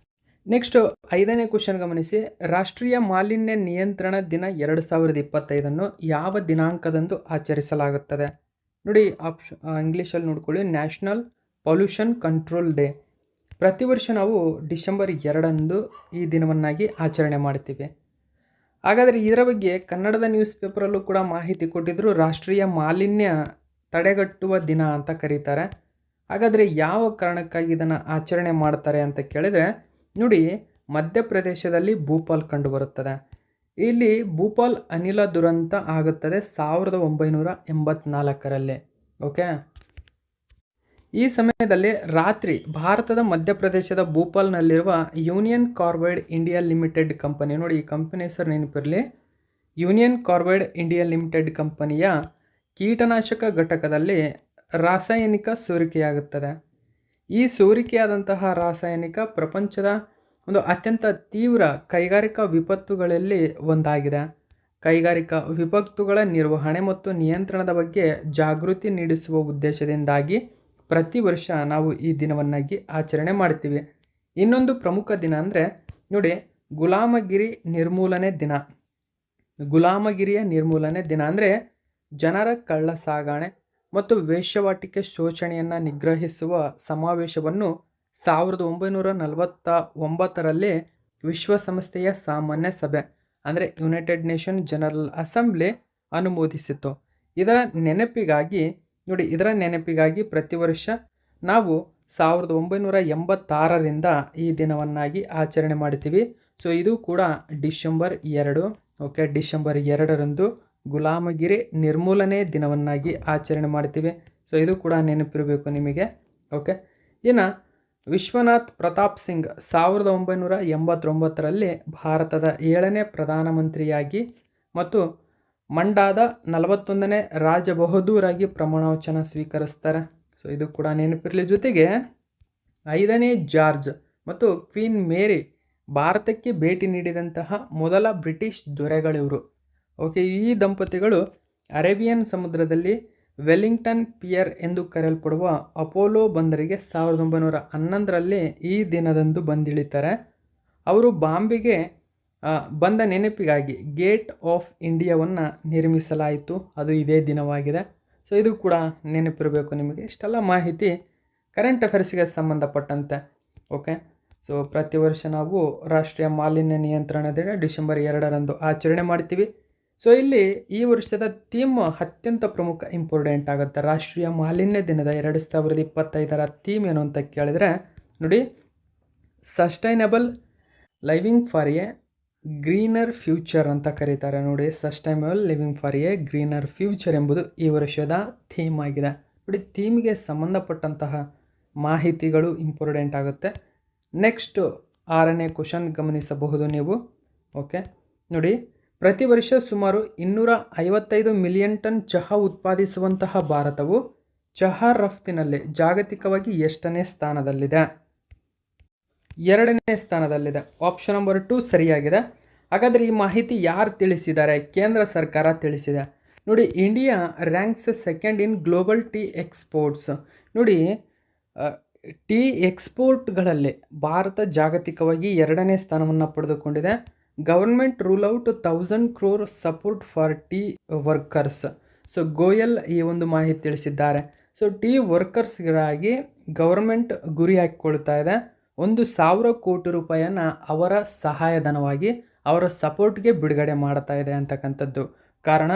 A: ನೆಕ್ಸ್ಟ್ 5ನೇ ಕ್ವಶನ್ ಗಮನಿಸಿ. ರಾಷ್ಟ್ರೀಯ ಮಾಲಿನ್ಯ ನಿಯಂತ್ರಣ ದಿನ 2025 ಯಾವ ದಿನಾಂಕದಂದು ಆಚರಿಸಲಾಗುತ್ತದೆ? ನೋಡಿ, ಇಂಗ್ಲೀಷಲ್ಲಿ ನೋಡ್ಕೊಳ್ಳಿ, ನ್ಯಾಷನಲ್ ಪೊಲ್ಯೂಷನ್ ಕಂಟ್ರೋಲ್ ಡೇ. ಪ್ರತಿ ವರ್ಷ ನಾವು ಡಿಸೆಂಬರ್ 2 ಈ ದಿನವನ್ನಾಗಿ ಆಚರಣೆ ಮಾಡ್ತೀವಿ. ಹಾಗಾದರೆ ಇದರ ಬಗ್ಗೆ ಕನ್ನಡದ ನ್ಯೂಸ್ ಪೇಪರಲ್ಲೂ ಕೂಡ ಮಾಹಿತಿ ಕೊಟ್ಟಿದ್ದರು. ರಾಷ್ಟ್ರೀಯ ಮಾಲಿನ್ಯ ತಡೆಗಟ್ಟುವ ದಿನ ಅಂತ ಕರೀತಾರೆ. ಹಾಗಾದರೆ ಯಾವ ಕಾರಣಕ್ಕಾಗಿ ಇದನ್ನು ಆಚರಣೆ ಮಾಡ್ತಾರೆ ಅಂತ ಕೇಳಿದರೆ, ನೋಡಿ, ಮಧ್ಯಪ್ರದೇಶದಲ್ಲಿ ಭೂಪಾಲ್ ಕಂಡುಬರುತ್ತದೆ. ಇಲ್ಲಿ ಭೂಪಾಲ್ ಅನಿಲ ದುರಂತ ಆಗುತ್ತದೆ 1984ರಲ್ಲಿ. ಓಕೆ, ಈ ಸಮಯದಲ್ಲಿ ರಾತ್ರಿ ಭಾರತದ ಮಧ್ಯಪ್ರದೇಶದ ಭೂಪಾಲ್ನಲ್ಲಿರುವ Union Carbide India Limited company, ನೋಡಿ ಈ ಕಂಪನಿ ಹೆಸರು ನೆನಪಿರಲಿ, ಯೂನಿಯನ್ ಕಾರ್ಬೈಡ್ ಇಂಡಿಯಾ ಲಿಮಿಟೆಡ್ ಕಂಪನಿಯ ಕೀಟನಾಶಕ ಘಟಕದಲ್ಲಿ ರಾಸಾಯನಿಕ ಸೋರಿಕೆಯಾಗುತ್ತದೆ. ಈ ಸೋರಿಕೆಯಾದಂತಹ ರಾಸಾಯನಿಕ ಪ್ರಪಂಚದ ಒಂದು ಅತ್ಯಂತ ತೀವ್ರ ಕೈಗಾರಿಕಾ ವಿಪತ್ತುಗಳಲ್ಲಿ ಒಂದಾಗಿದೆ. ಕೈಗಾರಿಕಾ ವಿಪತ್ತುಗಳ ನಿರ್ವಹಣೆ ಮತ್ತು ನಿಯಂತ್ರಣದ ಬಗ್ಗೆ ಜಾಗೃತಿ ನೀಡಿಸುವ ಉದ್ದೇಶದಿಂದಾಗಿ ಪ್ರತಿ ವರ್ಷ ನಾವು ಈ ದಿನವನ್ನಾಗಿ ಆಚರಣೆ ಮಾಡ್ತೀವಿ. ಇನ್ನೊಂದು ಪ್ರಮುಖ ದಿನ ಅಂದರೆ ನೋಡಿ, ಗುಲಾಮಗಿರಿ ನಿರ್ಮೂಲನೆ ದಿನ. ಗುಲಾಮಗಿರಿಯ ನಿರ್ಮೂಲನೆ ದಿನ ಅಂದರೆ ಜನರ ಕಳ್ಳ ಸಾಗಣೆ ಮತ್ತು ವೇಶ್ಯಾವಾಟಿಕೆ ಶೋಷಣೆಯನ್ನು ನಿಗ್ರಹಿಸುವ ಸಮಾವೇಶವನ್ನು 1949ರಲ್ಲಿ ವಿಶ್ವಸಂಸ್ಥೆಯ ಸಾಮಾನ್ಯ ಸಭೆ ಅಂದರೆ ಯುನೈಟೆಡ್ ನೇಷನ್ ಜನರಲ್ ಅಸೆಂಬ್ಲಿ ಅನುಮೋದಿಸಿತು. ಇದರ ನೆನಪಿಗಾಗಿ ಪ್ರತಿ ವರ್ಷ ನಾವು 1986ರಿಂದ ಈ ದಿನವನ್ನಾಗಿ ಆಚರಣೆ ಮಾಡ್ತೀವಿ. ಸೊ ಇದು ಕೂಡ ಡಿಸೆಂಬರ್ 2. ಓಕೆ, ಡಿಸೆಂಬರ್ 2ರಂದು ಗುಲಾಮಗಿರಿ ನಿರ್ಮೂಲನೆ ದಿನವನ್ನಾಗಿ ಆಚರಣೆ ಮಾಡ್ತೀವಿ. ಸೊ ಇದು ಕೂಡ ನೆನಪಿರಬೇಕು ನಿಮಗೆ. ಓಕೆ, ಇನ್ನು ವಿಶ್ವನಾಥ್ ಪ್ರತಾಪ್ ಸಿಂಗ್ 1989ರಲ್ಲಿ ಭಾರತದ 7ನೇ ಪ್ರಧಾನಮಂತ್ರಿಯಾಗಿ ಮತ್ತು ಮಂಡಾದ 41ನೇ ರಾಜ ಬಹದ್ದೂರಾಗಿ ಪ್ರಮಾಣವಚನ ಸ್ವೀಕರಿಸ್ತಾರೆ. ಸೊ ಇದು ಕೂಡ ನೆನಪಿರಲಿ. ಜೊತೆಗೆ 5ನೇ ಜಾರ್ಜ್ ಮತ್ತು ಕ್ವೀನ್ ಮೇರಿ ಭಾರತಕ್ಕೆ ಭೇಟಿ ನೀಡಿದಂತಹ ಮೊದಲ ಬ್ರಿಟಿಷ್ ದೊರೆಗಳಿವರು. ಓಕೆ, ಈ ದಂಪತಿಗಳು ಅರೇಬಿಯನ್ ಸಮುದ್ರದಲ್ಲಿ ವೆಲ್ಲಿಂಗ್ಟನ್ ಪಿಯರ್ ಎಂದು ಕರೆಯಲ್ಪಡುವ ಅಪೋಲೋ ಬಂದರಿಗೆ 1911ರಲ್ಲಿ ಈ ದಿನದಂದು ಬಂದಿಳಿತಾರೆ. ಅವರು ಬಾಂಬೆಗೆ ಬಂದ ನೆನಪಿಗಾಗಿ ಗೇಟ್ ಆಫ್ ಇಂಡಿಯಾವನ್ನು ನಿರ್ಮಿಸಲಾಯಿತು. ಅದು ಇದೇ ದಿನವಾಗಿದೆ. ಸೊ ಇದು ಕೂಡ ನೆನಪಿರಬೇಕು ನಿಮಗೆ. ಇಷ್ಟೆಲ್ಲ ಮಾಹಿತಿ ಕರೆಂಟ್ ಅಫೇರ್ಸ್ಗೆ ಸಂಬಂಧಪಟ್ಟಂತೆ. ಓಕೆ, ಸೊ ಪ್ರತಿ ವರ್ಷ ನಾವು ರಾಷ್ಟ್ರೀಯ ಮಾಲಿನ್ಯ ನಿಯಂತ್ರಣ ದಿನ ಡಿಸೆಂಬರ್ 2ರಂದು ಆಚರಣೆ ಮಾಡ್ತೀವಿ. ಸೊ ಇಲ್ಲಿ ಈ ವರ್ಷದ ಥೀಮ್ ಅತ್ಯಂತ ಪ್ರಮುಖ ಇಂಪಾರ್ಟೆಂಟ್ ಆಗುತ್ತೆ. ರಾಷ್ಟ್ರೀಯ ಮಾಲಿನ್ಯ ದಿನದ 2025ರ ಥೀಮ್ ಏನು ಅಂತ ಕೇಳಿದರೆ ನೋಡಿ, sustainable living for A greener future ಅಂತ ಕರೀತಾರೆ. ನೋಡಿ, sustainable living for A greener future ಎಂಬುದು ಈ ವರ್ಷದ ಥೀಮ್ ಆಗಿದೆ. ನೋಡಿ, ಥೀಮ್ಗೆ ಸಂಬಂಧಪಟ್ಟಂತಹ ಮಾಹಿತಿಗಳು ಇಂಪಾರ್ಟೆಂಟ್ ಆಗುತ್ತೆ. ನೆಕ್ಸ್ಟ್ 6ನೇ ಕ್ವಶನ್ ಗಮನಿಸಬಹುದು ನೀವು. ಓಕೆ, ನೋಡಿ, ಪ್ರತಿ ವರ್ಷ ಸುಮಾರು 255 ಮಿಲಿಯನ್ ಟನ್ ಚಹಾ ಉತ್ಪಾದಿಸುವಂತಹ ಭಾರತವು ಚಹಾ ರಫ್ತಿನಲ್ಲಿ ಜಾಗತಿಕವಾಗಿ ಎಷ್ಟನೇ ಸ್ಥಾನದಲ್ಲಿದೆ? 2ನೇ ಸ್ಥಾನದಲ್ಲಿದೆ. ಆಪ್ಷನ್ ನಂಬರ್ 2 ಸರಿಯಾಗಿದೆ. ಹಾಗಾದರೆ ಈ ಮಾಹಿತಿ ಯಾರು ತಿಳಿಸಿದ್ದಾರೆ? ಕೇಂದ್ರ ಸರ್ಕಾರ ತಿಳಿಸಿದೆ. ನೋಡಿ, India ranks second in global tea exports. ನೋಡಿ, ಟೀ ಎಕ್ಸ್ಪೋರ್ಟ್ಗಳಲ್ಲಿ ಭಾರತ ಜಾಗತಿಕವಾಗಿ 2ನೇ ಸ್ಥಾನವನ್ನು ಪಡೆದುಕೊಂಡಿದೆ. Government rule out 1000 crore support for tea workers. So Goyal ಈ ಒಂದು ಮಾಹಿತಿ ತಿಳಿಸಿದ್ದಾರೆ. ಸೊ ಟೀ ವರ್ಕರ್ಸ್ಗಾಗಿ ಗವರ್ಮೆಂಟ್ ಗುರಿ ಹಾಕಿಕೊಳ್ತಾ ಇದೆ. 1,000 ಕೋಟಿ ರೂಪಾಯಿಯನ್ನು ಅವರ ಸಹಾಯಧನವಾಗಿ ಅವರ ಸಪೋರ್ಟ್ಗೆ ಬಿಡುಗಡೆ ಮಾಡ್ತಾ ಇದೆ ಅಂತಕ್ಕಂಥದ್ದು. ಕಾರಣ,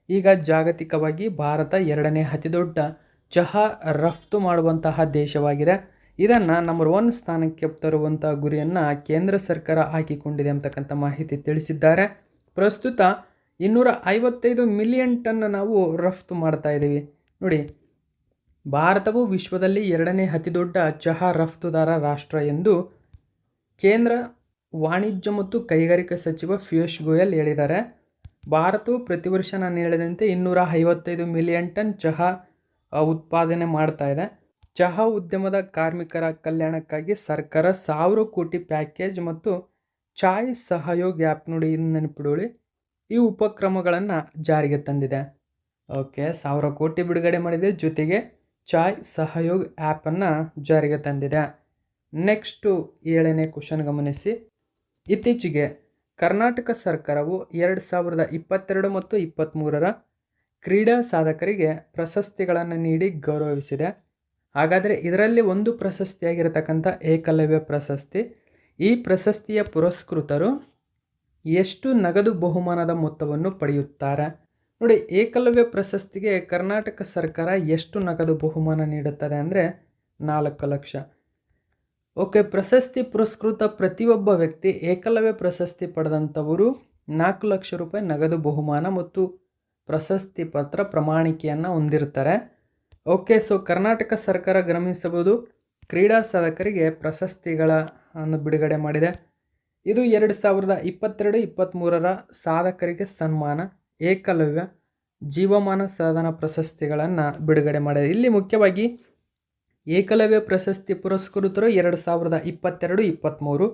A: ಈಗ ಜಾಗತಿಕವಾಗಿ ಭಾರತ 2ನೇ ಅತಿ ದೊಡ್ಡ ಚಹಾ ರಫ್ತು ಮಾಡುವಂತಹ ದೇಶವಾಗಿದೆ. ಇದನ್ನು ನಂಬರ್ 1 ಸ್ಥಾನಕ್ಕೆ ತರುವಂಥ ಗುರಿಯನ್ನು ಕೇಂದ್ರ ಸರ್ಕಾರ ಹಾಕಿಕೊಂಡಿದೆ ಅಂತಕ್ಕಂಥ ಮಾಹಿತಿ ತಿಳಿಸಿದ್ದಾರೆ. ಪ್ರಸ್ತುತ 255 ಮಿಲಿಯನ್ ಟನ್ ನಾವು ರಫ್ತು ಮಾಡ್ತಾ ಇದ್ದೀವಿ. ನೋಡಿ, ಭಾರತವು ವಿಶ್ವದಲ್ಲಿ 2ನೇ ಅತಿ ದೊಡ್ಡ ಚಹಾ ರಫ್ತುದಾರ ರಾಷ್ಟ್ರ ಎಂದು ಕೇಂದ್ರ ವಾಣಿಜ್ಯ ಮತ್ತು ಕೈಗಾರಿಕಾ ಸಚಿವ ಪಿಯೂಷ್ ಗೋಯಲ್ ಹೇಳಿದ್ದಾರೆ. ಭಾರತವು ಪ್ರತಿ ವರ್ಷ ನಾನು ಹೇಳಿದಂತೆ 255 ಮಿಲಿಯನ್ ಟನ್ ಚಹಾ ಉತ್ಪಾದನೆ ಮಾಡ್ತಾ ಇದೆ. ಚಹಾ ಉದ್ಯಮದ ಕಾರ್ಮಿಕರ ಕಲ್ಯಾಣಕ್ಕಾಗಿ ಸರ್ಕಾರ 1000 ಕೋಟಿ ಪ್ಯಾಕೇಜ್ ಮತ್ತು ಚಾಯ್ ಸಹಯೋಗ್ ಆ್ಯಪ್, ನೋಡಿ ಇದನ್ನು ನೆನಪಿಡೋಳಿ, ಈ ಉಪಕ್ರಮಗಳನ್ನು ಜಾರಿಗೆ ತಂದಿದೆ. ಓಕೆ, 1000 ಕೋಟಿ ಬಿಡುಗಡೆ ಮಾಡಿದೆ, ಜೊತೆಗೆ ಚಾಯ್ ಸಹಯೋಗ್ ಆ್ಯಪನ್ನು ಜಾರಿಗೆ ತಂದಿದೆ. ನೆಕ್ಸ್ಟು 7ನೇ ಕ್ವಶನ್ ಗಮನಿಸಿ. ಇತ್ತೀಚೆಗೆ ಕರ್ನಾಟಕ ಸರ್ಕಾರವು 2022 ಮತ್ತು 2023ರ ಕ್ರೀಡಾ ಸಾಧಕರಿಗೆ ಪ್ರಶಸ್ತಿಗಳನ್ನು ನೀಡಿ ಗೌರವಿಸಿದೆ. ಹಾಗಾದರೆ ಇದರಲ್ಲಿ ಒಂದು ಪ್ರಶಸ್ತಿಯಾಗಿರತಕ್ಕಂಥ ಏಕಲವ್ಯ ಪ್ರಶಸ್ತಿ. ಈ ಪ್ರಶಸ್ತಿಯ ಪುರಸ್ಕೃತರು ಎಷ್ಟು ನಗದು ಬಹುಮಾನದ ಮೊತ್ತವನ್ನು ಪಡೆಯುತ್ತಾರೆ? ನೋಡಿ, ಏಕಲವ್ಯ ಪ್ರಶಸ್ತಿಗೆ ಕರ್ನಾಟಕ ಸರ್ಕಾರ ಎಷ್ಟು ನಗದು ಬಹುಮಾನ ನೀಡುತ್ತದೆ ಅಂದರೆ 4 ಲಕ್ಷ. ಓಕೆ, ಪ್ರಶಸ್ತಿ ಪುರಸ್ಕೃತ ಪ್ರತಿಯೊಬ್ಬ ವ್ಯಕ್ತಿ ಏಕಲವ್ಯ ಪ್ರಶಸ್ತಿ ಪಡೆದಂಥವರು 4 ಲಕ್ಷ ರೂಪಾಯಿ ನಗದು ಬಹುಮಾನ ಮತ್ತು ಪ್ರಶಸ್ತಿ ಪತ್ರ ಪ್ರಮಾಣಿಕೆಯನ್ನು ಹೊಂದಿರ್ತಾರೆ. ಓಕೆ, ಸೊ ಕರ್ನಾಟಕ ಸರ್ಕಾರ ಗಮನಿಸಬಹುದು, ಕ್ರೀಡಾ ಸಾಧಕರಿಗೆ ಪ್ರಶಸ್ತಿಗಳನ್ನು ಬಿಡುಗಡೆ ಮಾಡಿದೆ. ಇದು 2022-23ರ ಸಾಧಕರಿಗೆ ಸನ್ಮಾನ ಏಕಲವ್ಯ ಜೀವಮಾನ ಸಾಧನ ಪ್ರಶಸ್ತಿಗಳನ್ನು ಬಿಡುಗಡೆ ಮಾಡಿದೆ. ಇಲ್ಲಿ ಮುಖ್ಯವಾಗಿ ಏಕಲವ್ಯ ಪ್ರಶಸ್ತಿ ಪುರಸ್ಕೃತರು 2022-23,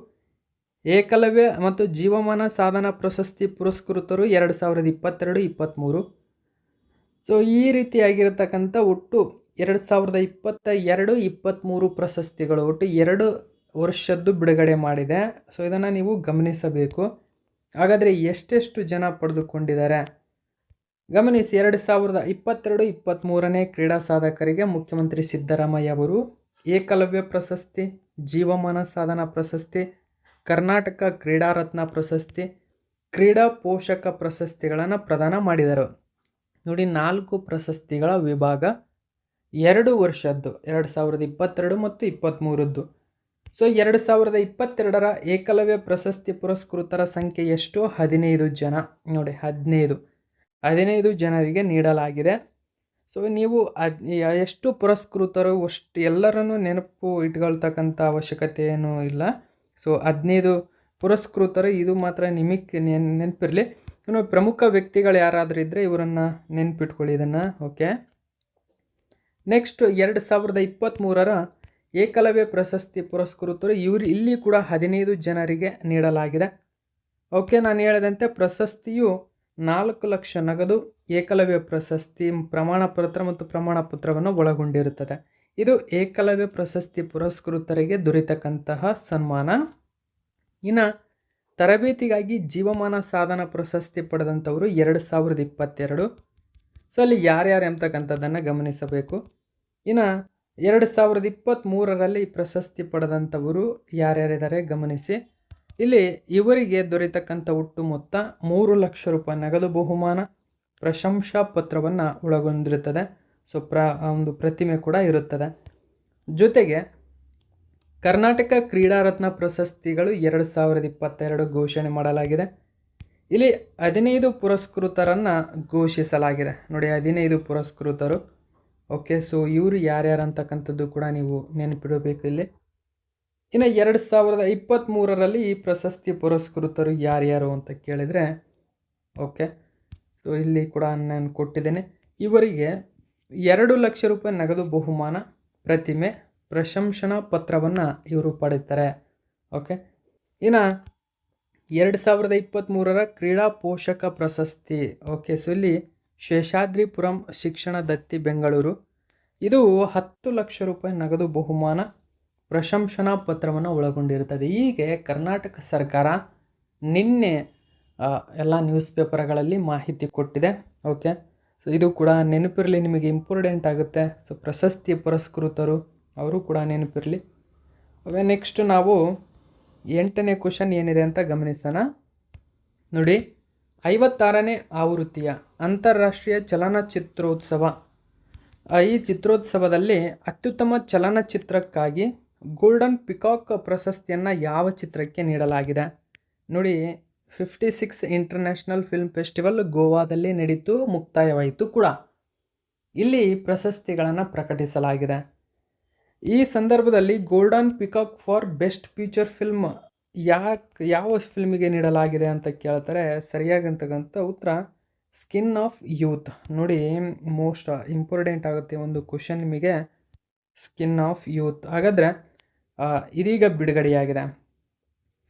A: ಏಕಲವ್ಯ ಮತ್ತು ಜೀವಮಾನ ಸಾಧನ ಪ್ರಶಸ್ತಿ ಪುರಸ್ಕೃತರು 2022-23. ಸೊ ಈ ರೀತಿಯಾಗಿರತಕ್ಕಂಥ ಒಟ್ಟು 2022-23 ಪ್ರಶಸ್ತಿಗಳು ಒಟ್ಟು 2 ವರ್ಷದ್ದು ಬಿಡುಗಡೆ ಮಾಡಿದೆ. ಸೊ ಇದನ್ನು ನೀವು ಗಮನಿಸಬೇಕು. ಹಾಗಾದರೆ ಎಷ್ಟೆಷ್ಟು ಜನ ಪಡೆದುಕೊಂಡಿದ್ದಾರೆ ಗಮನಿಸಿ. 2022-23ನೇ ಕ್ರೀಡಾ ಸಾಧಕರಿಗೆ ಮುಖ್ಯಮಂತ್ರಿ ಸಿದ್ದರಾಮಯ್ಯ ಅವರು ಏಕಲವ್ಯ ಪ್ರಶಸ್ತಿ, ಜೀವಮಾನ ಸಾಧನ ಪ್ರಶಸ್ತಿ, ಕರ್ನಾಟಕ ಕ್ರೀಡಾ ರತ್ನ ಪ್ರಶಸ್ತಿ, ಕ್ರೀಡಾ ಪೋಷಕ ಪ್ರಶಸ್ತಿಗಳನ್ನು ಪ್ರದಾನ ಮಾಡಿದರು. ನೋಡಿ, 4 ಪ್ರಶಸ್ತಿಗಳ ವಿಭಾಗ 2 ವರ್ಷದ್ದು 2022 ಮತ್ತು 23ರದ್ದು. ಸೊ 2022ರ ಏಕಲವ್ಯ ಪ್ರಶಸ್ತಿ ಪುರಸ್ಕೃತರ ಸಂಖ್ಯೆ ಎಷ್ಟು? 15 ಜನ. ನೋಡಿ, 15 ಜನರಿಗೆ ನೀಡಲಾಗಿದೆ. ಸೊ ನೀವು ಎಷ್ಟು ಪುರಸ್ಕೃತರು ಅಷ್ಟು ಎಲ್ಲರನ್ನೂ ನೆನಪು ಇಟ್ಕೊಳ್ತಕ್ಕಂಥ ಅವಶ್ಯಕತೆ ಏನೂ ಇಲ್ಲ. ಸೊ 15 ಪುರಸ್ಕೃತರು, ಇದು ಮಾತ್ರ ನಿಮಗೆ ನೆನಪಿರಲಿ. ಇನ್ನು ಪ್ರಮುಖ ವ್ಯಕ್ತಿಗಳು ಯಾರಾದರೂ ಇದ್ದರೆ ಇವರನ್ನು ನೆನಪಿಟ್ಕೊಳ್ಳಿ ಇದನ್ನು. ಓಕೆ, ನೆಕ್ಸ್ಟ್ 2023ರ ಏಕಲವ್ಯ ಪ್ರಶಸ್ತಿ ಪುರಸ್ಕೃತರು ಇಲ್ಲಿ ಕೂಡ 15 ಜನರಿಗೆ ನೀಡಲಾಗಿದೆ. ಓಕೆ, ನಾನು ಹೇಳಿದಂತೆ ಪ್ರಶಸ್ತಿಯು 4 ಲಕ್ಷ ನಗದು, ಏಕಲವ್ಯ ಪ್ರಶಸ್ತಿ, ಪ್ರಮಾಣ ಪತ್ರ ಮತ್ತು ಪ್ರಮಾಣ ಪತ್ರವನ್ನು ಒಳಗೊಂಡಿರುತ್ತದೆ. ಇದು ಏಕಲವ್ಯ ಪ್ರಶಸ್ತಿ ಪುರಸ್ಕೃತರಿಗೆ ದೊರೆತಕ್ಕಂತಹ ಸನ್ಮಾನ. ಇನ್ನು ತರಬೇತಿಗಾಗಿ ಜೀವಮಾನ ಸಾಧನ ಪ್ರಶಸ್ತಿ ಪಡೆದಂಥವರು 2022. ಸೊ ಅಲ್ಲಿ ಯಾರ್ಯಾರು ಎಂಬತಕ್ಕಂಥದ್ದನ್ನು ಗಮನಿಸಬೇಕು. ಇನ್ನು 2023ರಲ್ಲಿ ಪ್ರಶಸ್ತಿ ಪಡೆದಂಥವರು ಯಾರ್ಯಾರಿದ್ದಾರೆ ಗಮನಿಸಿ. ಇಲ್ಲಿ ಇವರಿಗೆ ದೊರೆತಕ್ಕಂಥ ಒಟ್ಟು ಮೊತ್ತ 3 ಲಕ್ಷ ರೂಪಾಯಿ ನಗದು ಬಹುಮಾನ, ಪ್ರಶಂಸಾ ಪತ್ರವನ್ನು ಒಳಗೊಂಡಿರುತ್ತದೆ. ಸೊ ಒಂದು ಪ್ರತಿಮೆ ಕೂಡ ಇರುತ್ತದೆ. ಜೊತೆಗೆ ಕರ್ನಾಟಕ ಕ್ರೀಡಾರತ್ನ ಪ್ರಶಸ್ತಿಗಳು 2022 ಘೋಷಣೆ ಮಾಡಲಾಗಿದೆ. ಇಲ್ಲಿ 15 ಪುರಸ್ಕೃತರನ್ನು ಘೋಷಿಸಲಾಗಿದೆ. ನೋಡಿ, 15 ಪುರಸ್ಕೃತರು. ಓಕೆ, ಸೊ ಇವರು ಯಾರ್ಯಾರು ಅಂತಕ್ಕಂಥದ್ದು ಕೂಡ ನೀವು ನೆನಪಿಡಬೇಕು ಇಲ್ಲಿ. ಇನ್ನು 2023ರಲ್ಲಿ ಈ ಪ್ರಶಸ್ತಿ ಪುರಸ್ಕೃತರು ಯಾರ್ಯಾರು ಅಂತ ಕೇಳಿದರೆ, ಓಕೆ, ಸೊ ಇಲ್ಲಿ ಕೂಡ ನಾನು ಕೊಟ್ಟಿದ್ದೇನೆ. ಇವರಿಗೆ 2 ಲಕ್ಷ ರೂಪಾಯಿ ನಗದು ಬಹುಮಾನ, ಪ್ರತಿಮೆ, ಪ್ರಶಂಸನಾ ಪತ್ರವನ್ನು ಇವರು ಪಡೀತಾರೆ. ಓಕೆ, ಇನ್ನು 2023ರ ಕ್ರೀಡಾ ಪೋಷಕ ಪ್ರಶಸ್ತಿ. ಓಕೆ, ಸೊ ಇಲ್ಲಿ ಶೇಷಾದ್ರಿಪುರಂ ಶಿಕ್ಷಣ ದತ್ತಿ ಬೆಂಗಳೂರು. ಇದು 10 ಲಕ್ಷ ರೂಪಾಯಿ ನಗದು ಬಹುಮಾನ, ಪ್ರಶಂಸನಾ ಪತ್ರವನ್ನು ಒಳಗೊಂಡಿರುತ್ತದೆ. ಹೀಗೆ ಕರ್ನಾಟಕ ಸರ್ಕಾರ ನಿನ್ನೆ ಎಲ್ಲ ನ್ಯೂಸ್ ಪೇಪರ್ಗಳಲ್ಲಿ ಮಾಹಿತಿ ಕೊಟ್ಟಿದೆ. ಓಕೆ, ಸೊ ಇದು ಕೂಡ ನೆನಪಿರಲಿ, ನಿಮಗೆ ಇಂಪಾರ್ಟೆಂಟ್ ಆಗುತ್ತೆ. ಸೊ ಪ್ರಶಸ್ತಿ ಪುರಸ್ಕೃತರು ಅವರು ಕೂಡ ನೆನಪಿರಲಿ. ಓಕೆ, ನೆಕ್ಸ್ಟ್ ನಾವು 8ನೇ ಕ್ವಶನ್ ಏನಿದೆ ಅಂತ ಗಮನಿಸೋಣ. ನೋಡಿ, 56ನೇ ಆವೃತ್ತಿಯ ಅಂತಾರಾಷ್ಟ್ರೀಯ ಚಲನಚಿತ್ರೋತ್ಸವ. ಈ ಚಿತ್ರೋತ್ಸವದಲ್ಲಿ ಅತ್ಯುತ್ತಮ ಚಲನಚಿತ್ರಕ್ಕಾಗಿ ಗೋಲ್ಡನ್ ಪಿಕಾಕ್ ಪ್ರಶಸ್ತಿಯನ್ನು ಯಾವ ಚಿತ್ರಕ್ಕೆ ನೀಡಲಾಗಿದೆ? ನೋಡಿ, 56 ಇಂಟರ್ನ್ಯಾಷನಲ್ ಫಿಲ್ಮ್ ಫೆಸ್ಟಿವಲ್ ಗೋವಾದಲ್ಲಿ ನಡೀತು, ಮುಕ್ತಾಯವಾಯಿತು ಕೂಡ. ಇಲ್ಲಿ ಪ್ರಶಸ್ತಿಗಳನ್ನು ಪ್ರಕಟಿಸಲಾಗಿದೆ. ಈ ಸಂದರ್ಭದಲ್ಲಿ golden peacock for best feature film ಯಾವ ಫಿಲ್ಮಿಗೆ ನೀಡಲಾಗಿದೆ ಅಂತ ಕೇಳ್ತಾರೆ. ಸರಿಯಾಗಂತಕ್ಕಂಥ ಉತ್ತರ ಸ್ಕಿನ್ ಆಫ್ ಯೂತ್. ನೋಡಿ, ಮೋಸ್ಟ್ ಇಂಪಾರ್ಟೆಂಟ್ ಆಗುತ್ತೆ ಒಂದು ಕ್ವಶನ್ ನಿಮಗೆ, ಸ್ಕಿನ್ ಆಫ್ ಯೂತ್. ಹಾಗಾದರೆ ಇದೀಗ ಬಿಡುಗಡೆಯಾಗಿದೆ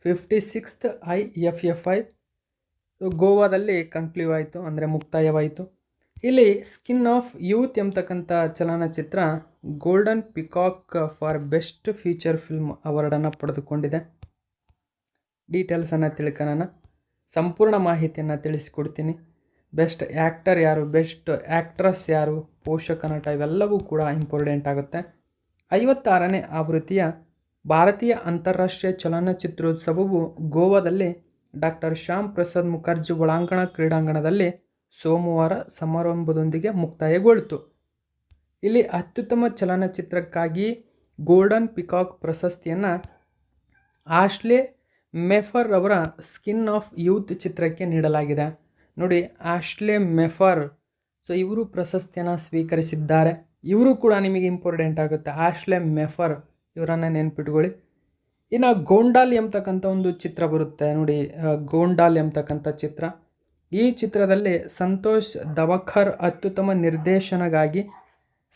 A: 56th IFFI ಗೋವಾದಲ್ಲಿ ಕನ್ಕ್ಲೂವ್ ಆಯಿತು, ಅಂದರೆ ಮುಕ್ತಾಯವಾಯಿತು. ಇಲ್ಲಿ ಸ್ಕಿನ್ ಆಫ್ ಯೂತ್ ಎಂಬತಕ್ಕಂಥ ಚಲನಚಿತ್ರ golden peacock for best feature film ಅವಾರ್ಡನ್ನು ಪಡೆದುಕೊಂಡಿದೆ. ಡೀಟೇಲ್ಸನ್ನು ತಿಳ್ಕೊಳ್ಳೋಣ, ಸಂಪೂರ್ಣ ಮಾಹಿತಿಯನ್ನು ತಿಳಿಸ್ಕೊಡ್ತೀನಿ. ಬೆಸ್ಟ್ ಆ್ಯಕ್ಟರ್ ಯಾರು, ಬೆಸ್ಟ್ ಆ್ಯಕ್ಟ್ರಸ್ ಯಾರು, ಪೋಷಕ ನಟ, ಇವೆಲ್ಲವೂ ಕೂಡ ಇಂಪಾರ್ಟೆಂಟ್ ಆಗುತ್ತೆ. 56ನೇ ಆವೃತ್ತಿಯ ಭಾರತೀಯ ಅಂತಾರಾಷ್ಟ್ರೀಯ ಚಲನಚಿತ್ರೋತ್ಸವವು ಗೋವಾದಲ್ಲಿ ಡಾಕ್ಟರ್ ಶ್ಯಾಮ್ ಪ್ರಸಾದ್ ಮುಖರ್ಜಿ ಒಳಾಂಗಣ ಕ್ರೀಡಾಂಗಣದಲ್ಲಿ ಸೋಮವಾರ ಸಮಾರಂಭದೊಂದಿಗೆ ಮುಕ್ತಾಯಗೊಳ್ಳಿತು. ಇಲ್ಲಿ ಅತ್ಯುತ್ತಮ ಚಲನಚಿತ್ರಕ್ಕಾಗಿ ಗೋಲ್ಡನ್ ಪಿಕಾಕ್ ಪ್ರಶಸ್ತಿಯನ್ನು ಆಶ್ಲೆ ಮೆಫರ್ ಅವರ ಸ್ಕಿನ್ ಆಫ್ ಯೂತ್ ಚಿತ್ರಕ್ಕೆ ನೀಡಲಾಗಿದೆ. ನೋಡಿ, ಆಶ್ಲೆ ಮೆಫರ್, ಸೊ ಇವರು ಪ್ರಶಸ್ತಿಯನ್ನು ಸ್ವೀಕರಿಸಿದ್ದಾರೆ. ಇವರು ಕೂಡ ನಿಮಗೆ ಇಂಪಾರ್ಟೆಂಟ್ ಆಗುತ್ತೆ, ಆಶ್ಲೆ ಮೆಫರ್, ಇವರನ್ನು ನೆನ್ಪಿಟ್ಕೊಳ್ಳಿ. ಇನ್ನು ಗೋಂಡಾಲ್ ಎಂಬತಕ್ಕಂಥ ಒಂದು ಚಿತ್ರ ಬರುತ್ತೆ ನೋಡಿ, ಗೋಂಡಾಲ್ ಎಂಬತಕ್ಕಂಥ ಚಿತ್ರ. ಈ ಚಿತ್ರದಲ್ಲಿ ಸಂತೋಷ್ ದವಖರ್ ಅತ್ಯುತ್ತಮ ನಿರ್ದೇಶನಗಾಗಿ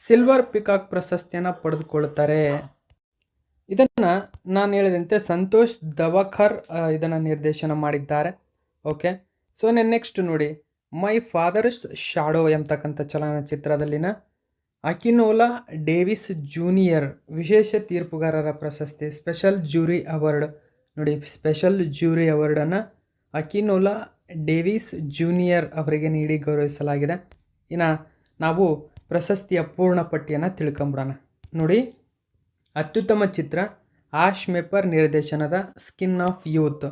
A: ಸಿಲ್ವರ್ ಪಿಕಾಕ್ ಪ್ರಶಸ್ತಿಯನ್ನು ಪಡೆದುಕೊಳ್ಳುತ್ತಾರೆ. ಇದನ್ನು ನಾನು ಹೇಳಿದಂತೆ ಸಂತೋಷ್ ದವಖರ್ ಇದನ್ನು ನಿರ್ದೇಶನ ಮಾಡಿದ್ದಾರೆ. ಓಕೆ, ಸೊ ನೆಕ್ಸ್ಟ್ ನೋಡಿ, ಮೈ ಫಾದರ್ಸ್ ಶಾಡೋ ಎಂಬತಕ್ಕಂಥ ಚಲನಚಿತ್ರದಲ್ಲಿನ ಅಕಿನೋಲಾ ಡೇವಿಸ್ ಜೂನಿಯರ್ ವಿಶೇಷ ತೀರ್ಪುಗಾರರ ಪ್ರಶಸ್ತಿ, ಸ್ಪೆಷಲ್ ಜ್ಯೂರಿ ಅವಾರ್ಡ್. ನೋಡಿ, ಸ್ಪೆಷಲ್ ಜ್ಯೂರಿ ಅವಾರ್ಡನ್ನು ಅಕಿನೋಲಾ ಡೇವಿಸ್ ಜೂನಿಯರ್ ಅವರಿಗೆ ನೀಡಿ ಗೌರವಿಸಲಾಗಿದೆ. ಇನ್ನು ನಾವು ಪ್ರಶಸ್ತಿಯ ಪೂರ್ಣ ಪಟ್ಟಿಯನ್ನು ತಿಳ್ಕೊಂಬಿಡೋಣ. ನೋಡಿ, ಅತ್ಯುತ್ತಮ ಚಿತ್ರ ಆಶ್ ಮೆಪರ್ ನಿರ್ದೇಶನದ ಸ್ಕಿನ್ ಆಫ್ ಯೂತ್.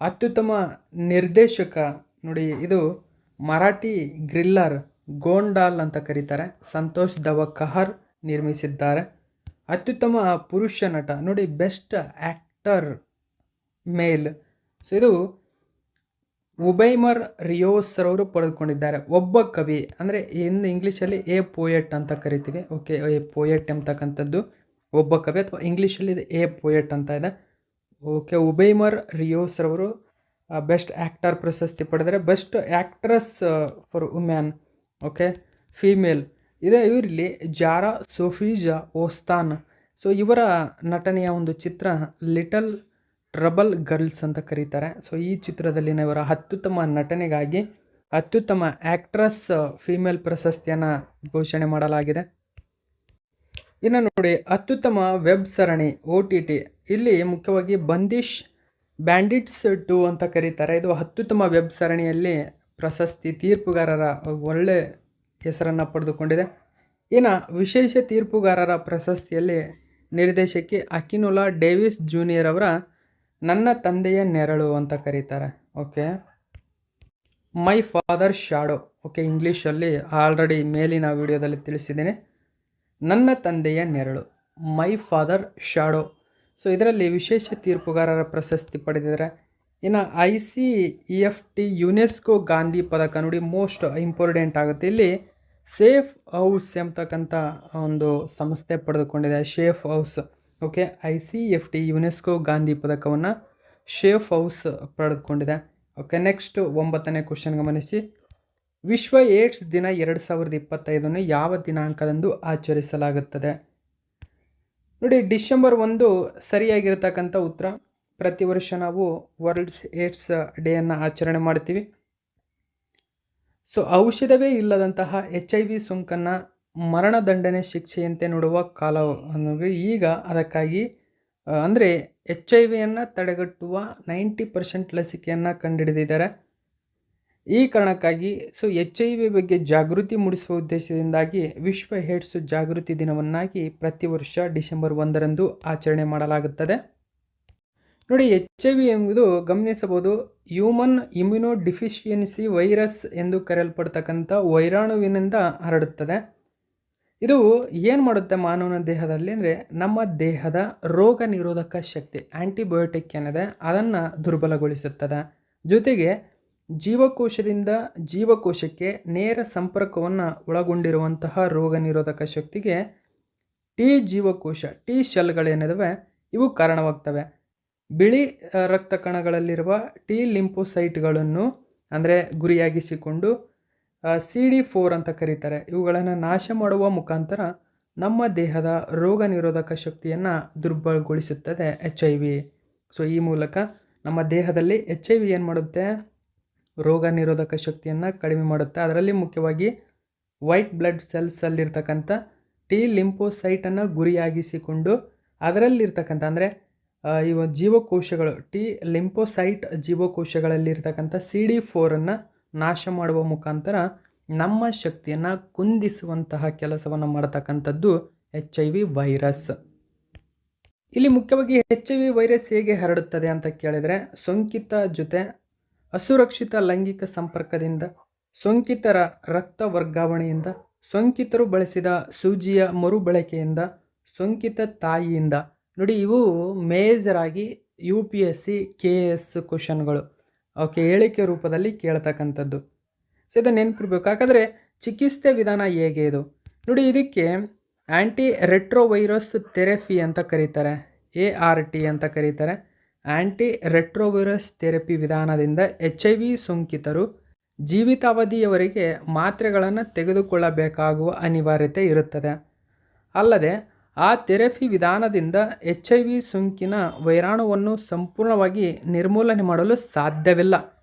A: ಅತ್ಯುತ್ತಮ ನಿರ್ದೇಶಕ ನೋಡಿ, ಇದು ಮರಾಠಿ ಗ್ರಿಲ್ಲರ್ ಗೋಂಡಾಲ್ ಅಂತ ಕರೀತಾರೆ, ಸಂತೋಷ್ ದವಖರ್ ನಿರ್ಮಿಸಿದ್ದಾರೆ. ಅತ್ಯುತ್ತಮ ಪುರುಷ ನಟ ನೋಡಿ, ಬೆಸ್ಟ್ ಆ್ಯಕ್ಟರ್ ಮೇಲ್, ಸೊ ಇದು ಉಬೈಮರ್ ರಿಯೋಸ್ ಅವರು ಪಡೆದುಕೊಂಡಿದ್ದಾರೆ. ಒಬ್ಬ ಕವಿ ಅಂದರೆ ಇಂಗ್ಲೀಷಲ್ಲಿ ಎ ಪೋಯೆಟ್ ಅಂತ ಕರಿತೀವಿ. ಓಕೆ, ಎ ಪೋಯೆಟ್ ಎಂಬತಕ್ಕಂಥದ್ದು ಒಬ್ಬ ಕವಿ, ಅಥವಾ ಇಂಗ್ಲೀಷಲ್ಲಿ ಇದು ಎ ಪೋಯೆಟ್ ಅಂತ ಇದೆ. ಓಕೆ, ಉಬೈಮರ್ ರಿಯೋಸ್ ಅವರು ಬೆಸ್ಟ್ ಆ್ಯಕ್ಟರ್ ಪ್ರಶಸ್ತಿ ಪಡೆದರೆ. Best actress for women, okay, female ಇದೆ. ಇವರಲ್ಲಿ ಜಾರಾ ಸೋಫಿಜಾ ಓಸ್ತಾನ್, ಸೊ ಇವರ ನಟನೆಯ ಒಂದು ಚಿತ್ರ ಲಿಟಲ್ ಟ್ರಬಲ್ ಗರ್ಲ್ಸ್ ಅಂತ ಕರೀತಾರೆ. ಸೊ ಈ ಚಿತ್ರದಲ್ಲಿನ ಇವರ ಅತ್ಯುತ್ತಮ ನಟನೆಗಾಗಿ ಅತ್ಯುತ್ತಮ ಆ್ಯಕ್ಟ್ರಸ್ ಫೀಮೇಲ್ ಪ್ರಶಸ್ತಿಯನ್ನು ಘೋಷಣೆ ಮಾಡಲಾಗಿದೆ. ಇನ್ನು ನೋಡಿ, ಅತ್ಯುತ್ತಮ ವೆಬ್ ಸರಣಿ OTT, ಇಲ್ಲಿ ಮುಖ್ಯವಾಗಿ ಬಂದಿಶ್ ಬ್ಯಾಂಡಿಟ್ಸ್ 2 ಅಂತ ಕರೀತಾರೆ. ಇದು ಅತ್ಯುತ್ತಮ ವೆಬ್ ಸರಣಿಯಲ್ಲಿ ಪ್ರಶಸ್ತಿ ತೀರ್ಪುಗಾರರ ಒಳ್ಳೆ ಹೆಸರನ್ನು ಪಡೆದುಕೊಂಡಿದೆ. ಇನ್ನು ವಿಶೇಷ ತೀರ್ಪುಗಾರರ ಪ್ರಶಸ್ತಿಯಲ್ಲಿ ನಿರ್ದೇಶಕಿ ಅಕಿನುಲಾ ಡೇವಿಸ್ ಜೂನಿಯರ್ ಅವರ ನನ್ನ ತಂದೆಯ ನೆರಳು ಅಂತ ಕರೀತಾರೆ. Okay, my father shadow. Okay, ಇಂಗ್ಲೀಷಲ್ಲಿ ಆಲ್ರೆಡಿ ಮೇಲಿನ ವಿಡಿಯೋದಲ್ಲಿ ತಿಳಿಸಿದ್ದೇನೆ. ನನ್ನ ತಂದೆಯ ನೆರಳು, ಮೈ ಫಾದರ್ ಶಾಡೋ. ಸೊ ಇದರಲ್ಲಿ ವಿಶೇಷ ತೀರ್ಪುಗಾರರ ಪ್ರಶಸ್ತಿ ಪಡೆದಿದ್ದಾರೆ. ಇನ್ನು ICEFT ಯುನೆಸ್ಕೋ ಗಾಂಧಿ ಪದಕ ನೋಡಿ, ಮೋಸ್ಟ್ ಇಂಪಾರ್ಟೆಂಟ್ ಆಗುತ್ತೆ. ಇಲ್ಲಿ ಸೇಫ್ ಹೌಸ್ ಎಂಬತಕ್ಕಂಥ ಒಂದು ಸಂಸ್ಥೆ ಪಡೆದುಕೊಂಡಿದೆ, safe house. Okay, ICFT UNESCO Gandhi ಪದಕವನ್ನು ಸೇಫ್ ಹೌಸ್ ಪಡೆದುಕೊಂಡಿದೆ. ಓಕೆ, ನೆಕ್ಸ್ಟ್ 9ನೇ ಕ್ವಶನ್ ಗಮನಿಸಿ. ವಿಶ್ವ ಏಡ್ಸ್ ದಿನ 2025 ಯಾವ ದಿನಾಂಕದಂದು ಆಚರಿಸಲಾಗುತ್ತದೆ? ನೋಡಿ, ಡಿಸೆಂಬರ್ 1 ಸರಿಯಾಗಿರ್ತಕ್ಕಂಥ ಉತ್ತರ. ಪ್ರತಿ ವರ್ಷ ನಾವು ವರ್ಲ್ಡ್ಸ್ ಏಡ್ಸ್ ಡೇಯನ್ನು ಆಚರಣೆ ಮಾಡ್ತೀವಿ. ಸೊ ಔಷಧವೇ ಇಲ್ಲದಂತಹ HIV ಸೋಂಕನ್ನು ಮರಣದಂಡನೆ ಶಿಕ್ಷೆಯಂತೆ ನೋಡುವ ಕಾಲ ಅಂದರೆ ಈಗ ಅದಕ್ಕಾಗಿ ಅಂದರೆ HIV ತಡೆಗಟ್ಟುವ 90% ಲಸಿಕೆಯನ್ನು ಕಂಡುಹಿಡಿದಿದ್ದಾರೆ. ಈ ಕಾರಣಕ್ಕಾಗಿ HIV ಬಗ್ಗೆ ಜಾಗೃತಿ ಮೂಡಿಸುವ ಉದ್ದೇಶದಿಂದಾಗಿ ವಿಶ್ವ ಏಡ್ಸ್ ಜಾಗೃತಿ ದಿನವನ್ನಾಗಿ ಪ್ರತಿ ವರ್ಷ ಡಿಸೆಂಬರ್ 1ರಂದು ಆಚರಣೆ ಮಾಡಲಾಗುತ್ತದೆ. ನೋಡಿ, HIV ಎಂಬುದು ಗಮನಿಸಬಹುದು ಹ್ಯೂಮನ್ ಇಮ್ಯುನೋ ಡಿಫಿಷಿಯನ್ಸಿ ವೈರಸ್ ಎಂದು ಕರೆಯಲ್ಪಡ್ತಕ್ಕಂಥ ವೈರಾಣುವಿನಿಂದ ಹರಡುತ್ತದೆ. ಇದು ಏನು ಮಾಡುತ್ತೆ ಮಾನವನ ದೇಹದಲ್ಲಿ ಅಂದರೆ ನಮ್ಮ ದೇಹದ ರೋಗ ನಿರೋಧಕ ಶಕ್ತಿ ಆ್ಯಂಟಿಬಯೋಟಿಕ್ ಏನಿದೆ ಅದನ್ನು ದುರ್ಬಲಗೊಳಿಸುತ್ತದೆ. ಜೊತೆಗೆ ಜೀವಕೋಶದಿಂದ ಜೀವಕೋಶಕ್ಕೆ ನೇರ ಸಂಪರ್ಕವನ್ನು ಒಳಗೊಂಡಿರುವಂತಹ ರೋಗ ನಿರೋಧಕ ಶಕ್ತಿಗೆ T ಜೀವಕೋಶ T ಸೆಲ್ಗಳೇನಿದಾವೆ ಇವು ಕಾರಣವಾಗ್ತವೆ. ಬಿಳಿ ರಕ್ತ ಕಣಗಳಲ್ಲಿರುವ T ಲಿಂಫೋಸೈಟ್ಗಳನ್ನು ಅಂದರೆ ಗುರಿಯಾಗಿಸಿಕೊಂಡು CD4 ಅಂತ ಕರೀತಾರೆ. ಇವುಗಳನ್ನು ನಾಶ ಮಾಡುವ ಮುಖಾಂತರ ನಮ್ಮ ದೇಹದ ರೋಗ ನಿರೋಧಕ ಶಕ್ತಿಯನ್ನು ದುರ್ಬಲಗೊಳಿಸುತ್ತದೆ HIV. ಸೊ ಈ ಮೂಲಕ ನಮ್ಮ ದೇಹದಲ್ಲಿ HIV ಏನು ಮಾಡುತ್ತೆ, ರೋಗ ನಿರೋಧಕ ಶಕ್ತಿಯನ್ನು ಕಡಿಮೆ ಮಾಡುತ್ತೆ. ಅದರಲ್ಲಿ ಮುಖ್ಯವಾಗಿ ವೈಟ್ ಬ್ಲಡ್ ಸೆಲ್ಸಲ್ಲಿರ್ತಕ್ಕಂಥ T ಲಿಂಫೋಸೈಟನ್ನು ಗುರಿಯಾಗಿಸಿಕೊಂಡು ಅದರಲ್ಲಿರ್ತಕ್ಕಂಥ ಅಂದರೆ ಇವ ಜೀವಕೋಶಗಳು T ಲಿಂಫೋಸೈಟ್ ಜೀವಕೋಶಗಳಲ್ಲಿರ್ತಕ್ಕಂಥ CD4 ನಾಶ ಮಾಡುವ ಮುಖಾಂತರ ನಮ್ಮ ಶಕ್ತಿಯನ್ನು ಕುಂದಿಸುವಂತಹ ಕೆಲಸವನ್ನು ಮಾಡತಕ್ಕಂಥದ್ದು HIV ವೈರಸ್. ಇಲ್ಲಿ ಮುಖ್ಯವಾಗಿ HIV ವೈರಸ್ ಹೇಗೆ ಹರಡುತ್ತದೆ ಅಂತ ಕೇಳಿದರೆ, ಸೋಂಕಿತ ಜೊತೆ ಅಸುರಕ್ಷಿತ ಲೈಂಗಿಕ ಸಂಪರ್ಕದಿಂದ, ಸೋಂಕಿತರ ರಕ್ತ ವರ್ಗಾವಣೆಯಿಂದ, ಸೋಂಕಿತರು ಬಳಸಿದ ಸೂಜಿಯ ಮರುಬಳಕೆಯಿಂದ, ಸೋಂಕಿತ ತಾಯಿಯಿಂದ. ನೋಡಿ, ಇವು ಮೇಜರ್ ಆಗಿ UPSC KS ಕ್ವಶನ್ಗಳು. ಓಕೆ, ಹೇಳಿಕೆ ರೂಪದಲ್ಲಿ ಕೇಳ್ತಕ್ಕಂಥದ್ದು. ಸೊ ಇದನ್ನು ನೆನಪಿರ್ಬೇಕು. ಯಾಕಂದರೆ ಚಿಕಿತ್ಸೆ ವಿಧಾನ ಹೇಗೆ ಇದು ನೋಡಿ, ಇದಕ್ಕೆ ಆ್ಯಂಟಿ ರೆಟ್ರೋವೈರಸ್ ಥೆರಪಿ ಅಂತ ಕರೀತಾರೆ, ART ಅಂತ ಕರೀತಾರೆ. ಆ್ಯಂಟಿ ರೆಟ್ರೋವೈರಸ್ ಥೆರಪಿ ವಿಧಾನದಿಂದ HIV ಸೋಂಕಿತರು ಜೀವಿತಾವಧಿಯವರೆಗೆ ಮಾತ್ರೆಗಳನ್ನು ತೆಗೆದುಕೊಳ್ಳಬೇಕಾಗುವ ಅನಿವಾರ್ಯತೆ ಇರುತ್ತದೆ. ಅಲ್ಲದೆ ಆ ಥೆರಪಿ ವಿಧಾನದಿಂದ HIV ಸೋಂಕಿನ ವೈರಾಣುವನ್ನು ಸಂಪೂರ್ಣವಾಗಿ ನಿರ್ಮೂಲನೆ ಮಾಡಲು ಸಾಧ್ಯವಿಲ್ಲ.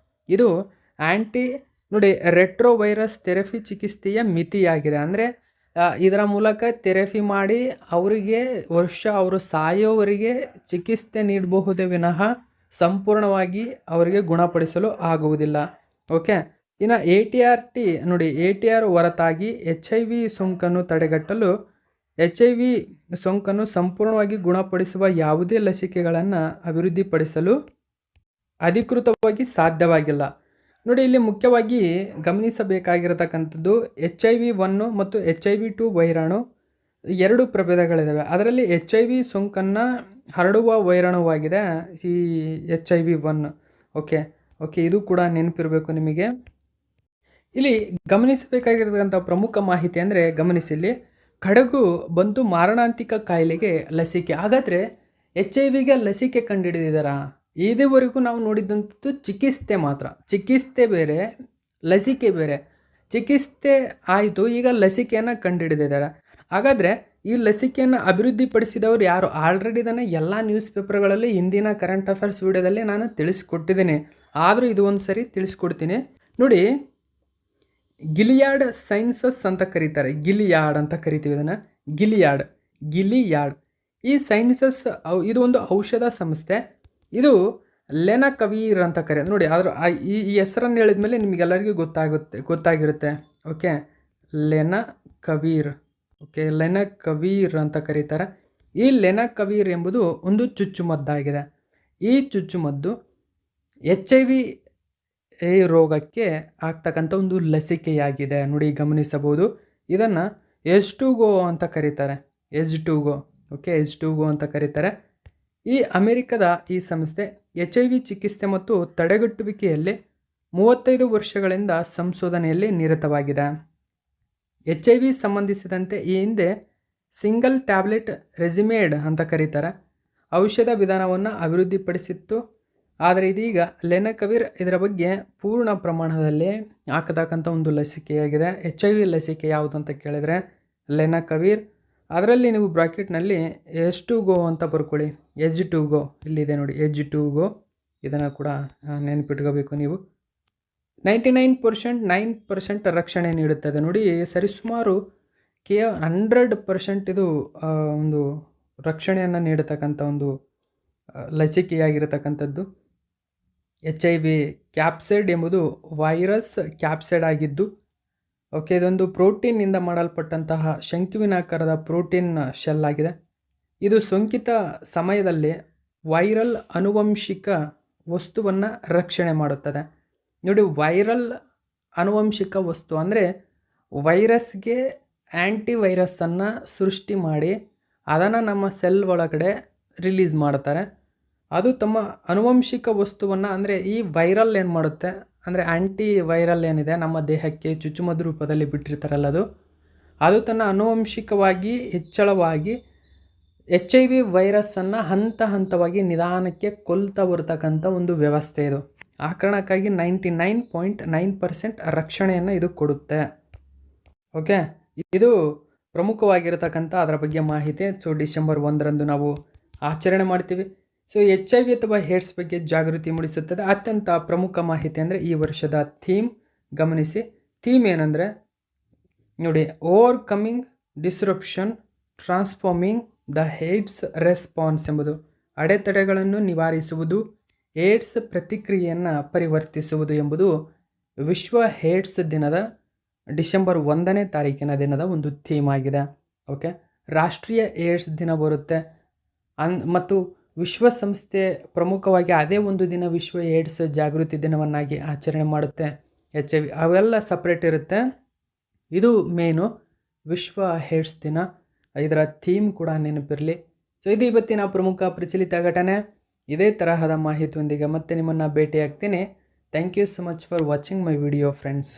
A: ಇದು ನೋಡಿ ರೆಟ್ರೋವೈರಸ್ ಥೆರಪಿ ಚಿಕಿತ್ಸೆಯ ಮಿತಿಯಾಗಿದೆ. ಅಂದರೆ ಇದರ ಮೂಲಕ ಥೆರಪಿ ಮಾಡಿ ಅವರಿಗೆ ಅವರು ಸಾಯೋವರೆಗೆ ಚಿಕಿತ್ಸೆ ನೀಡಬಹುದೇ ವಿನಃ ಸಂಪೂರ್ಣವಾಗಿ ಅವರಿಗೆ ಗುಣಪಡಿಸಲು ಆಗುವುದಿಲ್ಲ. ಓಕೆ, ಇನ್ನು ATRT ನೋಡಿ, ATR ಹೊರತಾಗಿ HIV ಸೋಂಕನ್ನು ತಡೆಗಟ್ಟಲು HIV ಸೋಂಕನ್ನು ಸಂಪೂರ್ಣವಾಗಿ ಗುಣಪಡಿಸುವ ಯಾವುದೇ ಲಸಿಕೆಗಳನ್ನು ಅಭಿವೃದ್ಧಿಪಡಿಸಲು ಅಧಿಕೃತವಾಗಿ ಸಾಧ್ಯವಾಗಿಲ್ಲ. ನೋಡಿ, ಇಲ್ಲಿ ಮುಖ್ಯವಾಗಿ ಗಮನಿಸಬೇಕಾಗಿರತಕ್ಕಂಥದ್ದು HIV-1 ಮತ್ತು HIV-2 ವೈರಾಣು 2 ಪ್ರಭೇದಗಳಿದ್ದಾವೆ. ಅದರಲ್ಲಿ HIV ಸೋಂಕನ್ನು ಹರಡುವ ವೈರಾಣುವಾಗಿದೆ ಈ HIV-1. ಓಕೆ, ಇದು ಕೂಡ ನೆನಪಿರಬೇಕು ನಿಮಗೆ. ಇಲ್ಲಿ ಗಮನಿಸಬೇಕಾಗಿರತಕ್ಕಂಥ ಪ್ರಮುಖ ಮಾಹಿತಿ ಅಂದರೆ, ಗಮನಿಸಿ, ಇಲ್ಲಿ ಕಡಗು ಬಂತು ಮಾರಣಾಂತಿಕ ಕಾಯಿಲೆಗೆ ಲಸಿಕೆ. ಹಾಗಾದರೆ HIV-ಗೆ ಲಸಿಕೆ ಕಂಡುಹಿಡಿದಿದ್ದಾರಾ? ಇದುವರೆಗೂ ನಾವು ನೋಡಿದಂಥದ್ದು ಚಿಕಿತ್ಸೆ ಮಾತ್ರ. ಚಿಕಿತ್ಸೆ ಬೇರೆ, ಲಸಿಕೆ ಬೇರೆ. ಚಿಕಿತ್ಸೆ ಆಯಿತು, ಈಗ ಲಸಿಕೆಯನ್ನು ಕಂಡುಹಿಡಿದಿದ್ದಾರೆ. ಹಾಗಾದರೆ ಈ ಲಸಿಕೆಯನ್ನು ಅಭಿವೃದ್ಧಿಪಡಿಸಿದವರು ಯಾರು? ಆಲ್ರೆಡಿ ಇದನ್ನು ಎಲ್ಲ ನ್ಯೂಸ್ ಪೇಪರ್ಗಳಲ್ಲಿ ಹಿಂದಿನ ಕರೆಂಟ್ ಅಫೇರ್ಸ್ ವಿಡಿಯೋದಲ್ಲಿ ನಾನು ತಿಳಿಸ್ಕೊಟ್ಟಿದ್ದೀನಿ. ಆದರೂ ಇದು ಒಂದು ಸರಿ ತಿಳಿಸ್ಕೊಡ್ತೀನಿ ನೋಡಿ. ಗಿಲಿಯಾಡ್ ಸೈನ್ಸಸ್ ಅಂತ ಕರೀತಾರೆ. ಗಿಲಿಯಾಡ್ ಅಂತ ಕರಿತೀವಿ ಇದನ್ನು. ಗಿಲಿಯಾಡ್ ಈ ಸೈನ್ಸಸ್ ಇದು ಒಂದು ಔಷಧ ಸಂಸ್ಥೆ. ಇದು ಲೆನಕವೀರ್ ಅಂತ ಕರೆಯೋದು ನೋಡಿ. ಆದರೂ ಈ ಹೆಸರನ್ನು ಹೇಳಿದ ಮೇಲೆ ನಿಮಗೆಲ್ಲರಿಗೂ ಗೊತ್ತಾಗಿರುತ್ತೆ. ಓಕೆ, ಲೆನಕವೀರ್. ಓಕೆ, ಲೆನಕವೀರ್ ಅಂತ ಕರೀತಾರೆ. ಈ ಲೆನಕವೀರ್ ಎಂಬುದು ಒಂದು ಚುಚ್ಚುಮದ್ದಾಗಿದೆ. ಈ ಚುಚ್ಚುಮದ್ದು HIV ರೋಗಕ್ಕೆ ಆಗ್ತಕ್ಕಂಥ ಒಂದು ಲಸಿಕೆಯಾಗಿದೆ ನೋಡಿ, ಗಮನಿಸಬಹುದು. ಇದನ್ನು H2GO ಅಂತ ಕರೀತಾರೆ. H2GO. ಓಕೆ, H2GO ಅಂತ ಕರೀತಾರೆ. ಈ ಅಮೆರಿಕದ ಈ ಸಂಸ್ಥೆ HIV ಚಿಕಿತ್ಸೆ ಮತ್ತು ತಡೆಗಟ್ಟುವಿಕೆಯಲ್ಲಿ 35 ವರ್ಷಗಳಿಂದ ಸಂಶೋಧನೆಯಲ್ಲಿ ನಿರತವಾಗಿದೆ. HIV ಸಂಬಂಧಿಸಿದಂತೆ ಈ ಹಿಂದೆ ಸಿಂಗಲ್ ಟ್ಯಾಬ್ಲೆಟ್ ರೆಜಿಮೇಡ್ ಅಂತ ಕರೀತಾರೆ ಔಷಧ ವಿಧಾನವನ್ನು ಅಭಿವೃದ್ಧಿಪಡಿಸಿತ್ತು. ಆದರೆ ಇದೀಗ ಲೆನಕವೀರ್ ಇದರ ಬಗ್ಗೆ ಪೂರ್ಣ ಪ್ರಮಾಣದಲ್ಲಿ ಹಾಕತಕ್ಕಂಥ ಒಂದು ಲಸಿಕೆಯಾಗಿದೆ. HIV ಲಸಿಕೆ ಯಾವುದು ಅಂತ ಕೇಳಿದರೆ ಲೆನಕವೀರ್. ಅದರಲ್ಲಿ ನೀವು ಬ್ರಾಕೆಟ್ನಲ್ಲಿ H2GO ಅಂತ ಬರ್ಕೊಳ್ಳಿ. H2GO ಇಲ್ಲಿದೆ ನೋಡಿ, H2GO. ಇದನ್ನು ಕೂಡ ನೆನಪಿಟ್ಕೋಬೇಕು ನೀವು. 99% ರಕ್ಷಣೆ ನೀಡುತ್ತದೆ ನೋಡಿ. ಸರಿಸುಮಾರು 100% ಇದು ಒಂದು ರಕ್ಷಣೆಯನ್ನು ನೀಡತಕ್ಕಂಥ ಒಂದು ಲಸಿಕೆಯಾಗಿರತಕ್ಕಂಥದ್ದು. HIV ಕ್ಯಾಪ್ಸಿಡ್ ಎಂಬುದು ವೈರಸ್ ಕ್ಯಾಪ್ಸಿಡ್ ಆಗಿದ್ದು, ಓಕೆ, ಇದೊಂದು ಪ್ರೋಟೀನ್ನಿಂದ ಮಾಡಲ್ಪಟ್ಟಂತಹ ಶಂಕುವಿನಾಕಾರದ ಪ್ರೋಟೀನ್ ಶೆಲ್ ಆಗಿದೆ. ಇದು ಸೋಂಕಿತ ಸಮಯದಲ್ಲಿ ವೈರಲ್ ಆನುವಂಶಿಕ ವಸ್ತುವನ್ನು ರಕ್ಷಣೆ ಮಾಡುತ್ತದೆ ನೋಡಿ. ವೈರಲ್ ಆನುವಂಶಿಕ ವಸ್ತು ಅಂದರೆ ವೈರಸ್ಗೆ ಆ್ಯಂಟಿವೈರಸ್ಸನ್ನು ಸೃಷ್ಟಿ ಮಾಡಿ ಅದನ್ನು ನಮ್ಮ ಸೆಲ್ ಒಳಗಡೆ ರಿಲೀಸ್ ಮಾಡ್ತಾರೆ. ಅದು ತಮ್ಮ ಆನುವಂಶಿಕ ವಸ್ತುವನ್ನು ಅಂದರೆ ಈ ವೈರಲ್ ಏನು ಮಾಡುತ್ತೆ ಅಂದರೆ ಆ್ಯಂಟಿ ವೈರಲ್ ಏನಿದೆ ನಮ್ಮ ದೇಹಕ್ಕೆ ಚುಚ್ಚುಮದ್ದು ರೂಪದಲ್ಲಿ ಬಿಟ್ಟಿರ್ತಾರಲ್ಲ, ಅದು ತನ್ನ ಆನುವಂಶಿಕವಾಗಿ ಹೆಚ್ಚಳವಾಗಿ HIV ವೈರಸ್ಸನ್ನು ಹಂತ ಹಂತವಾಗಿ ನಿಧಾನಕ್ಕೆ ಕೊಲ್ತಾ ಬರ್ತಕ್ಕಂಥ ಒಂದು ವ್ಯವಸ್ಥೆ ಇದು. ಆ ಕಾರಣಕ್ಕಾಗಿ 99.9% ರಕ್ಷಣೆಯನ್ನು ಇದು ಕೊಡುತ್ತೆ. ಓಕೆ, ಇದು ಪ್ರಮುಖವಾಗಿರತಕ್ಕಂಥ ಅದರ ಬಗ್ಗೆ ಮಾಹಿತಿ. ಡಿಸೆಂಬರ್ 1ರಂದು ನಾವು ಆಚರಣೆ ಮಾಡ್ತೀವಿ. HIV ಅಥವಾ ಏಡ್ಸ್ ಬಗ್ಗೆ ಜಾಗೃತಿ ಮೂಡಿಸುತ್ತದೆ. ಅತ್ಯಂತ ಪ್ರಮುಖ ಮಾಹಿತಿ ಅಂದರೆ ಈ ವರ್ಷದ ಥೀಮ್ ಗಮನಿಸಿ. ಥೀಮ್ ಏನಂದರೆ ನೋಡಿ, overcoming disruption transforming the AIDS response ಎಂಬುದು. ಅಡೆತಡೆಗಳನ್ನು ನಿವಾರಿಸುವುದು, ಏಡ್ಸ್ ಪ್ರತಿಕ್ರಿಯೆಯನ್ನು ಪರಿವರ್ತಿಸುವುದು ಎಂಬುದು ವಿಶ್ವ ಏಡ್ಸ್ ದಿನದ ಡಿಸೆಂಬರ್ 1ನೇ ತಾರೀಕಿನ ದಿನದ ಒಂದು ಥೀಮ್ ಆಗಿದೆ. ಓಕೆ, ರಾಷ್ಟ್ರೀಯ ಏಡ್ಸ್ ದಿನ ಬರುತ್ತೆ. ಮತ್ತು ವಿಶ್ವಸಂಸ್ಥೆ ಪ್ರಮುಖವಾಗಿ ಅದೇ ಒಂದು ದಿನ ವಿಶ್ವ ಏಡ್ಸ್ ಜಾಗೃತಿ ದಿನವನ್ನಾಗಿ ಆಚರಣೆ ಮಾಡುತ್ತೆ. HIV ಅವೆಲ್ಲ ಸಪ್ರೇಟ್ ಇರುತ್ತೆ. ಇದು ಮೇನು ವಿಶ್ವ ಏಡ್ಸ್ ದಿನ. ಇದರ ಥೀಮ್ ಕೂಡ ನೆನಪಿರಲಿ. ಇದು ಇವತ್ತಿನ ಪ್ರಮುಖ ಪ್ರಚಲಿತ ಘಟನೆ. ಇದೇ ತರಹದ ಮಾಹಿತಿಯೊಂದಿಗೆ ಮತ್ತೆ ನಿಮ್ಮನ್ನು ಭೇಟಿಯಾಗ್ತೀನಿ. Thank you so much for watching my video friends.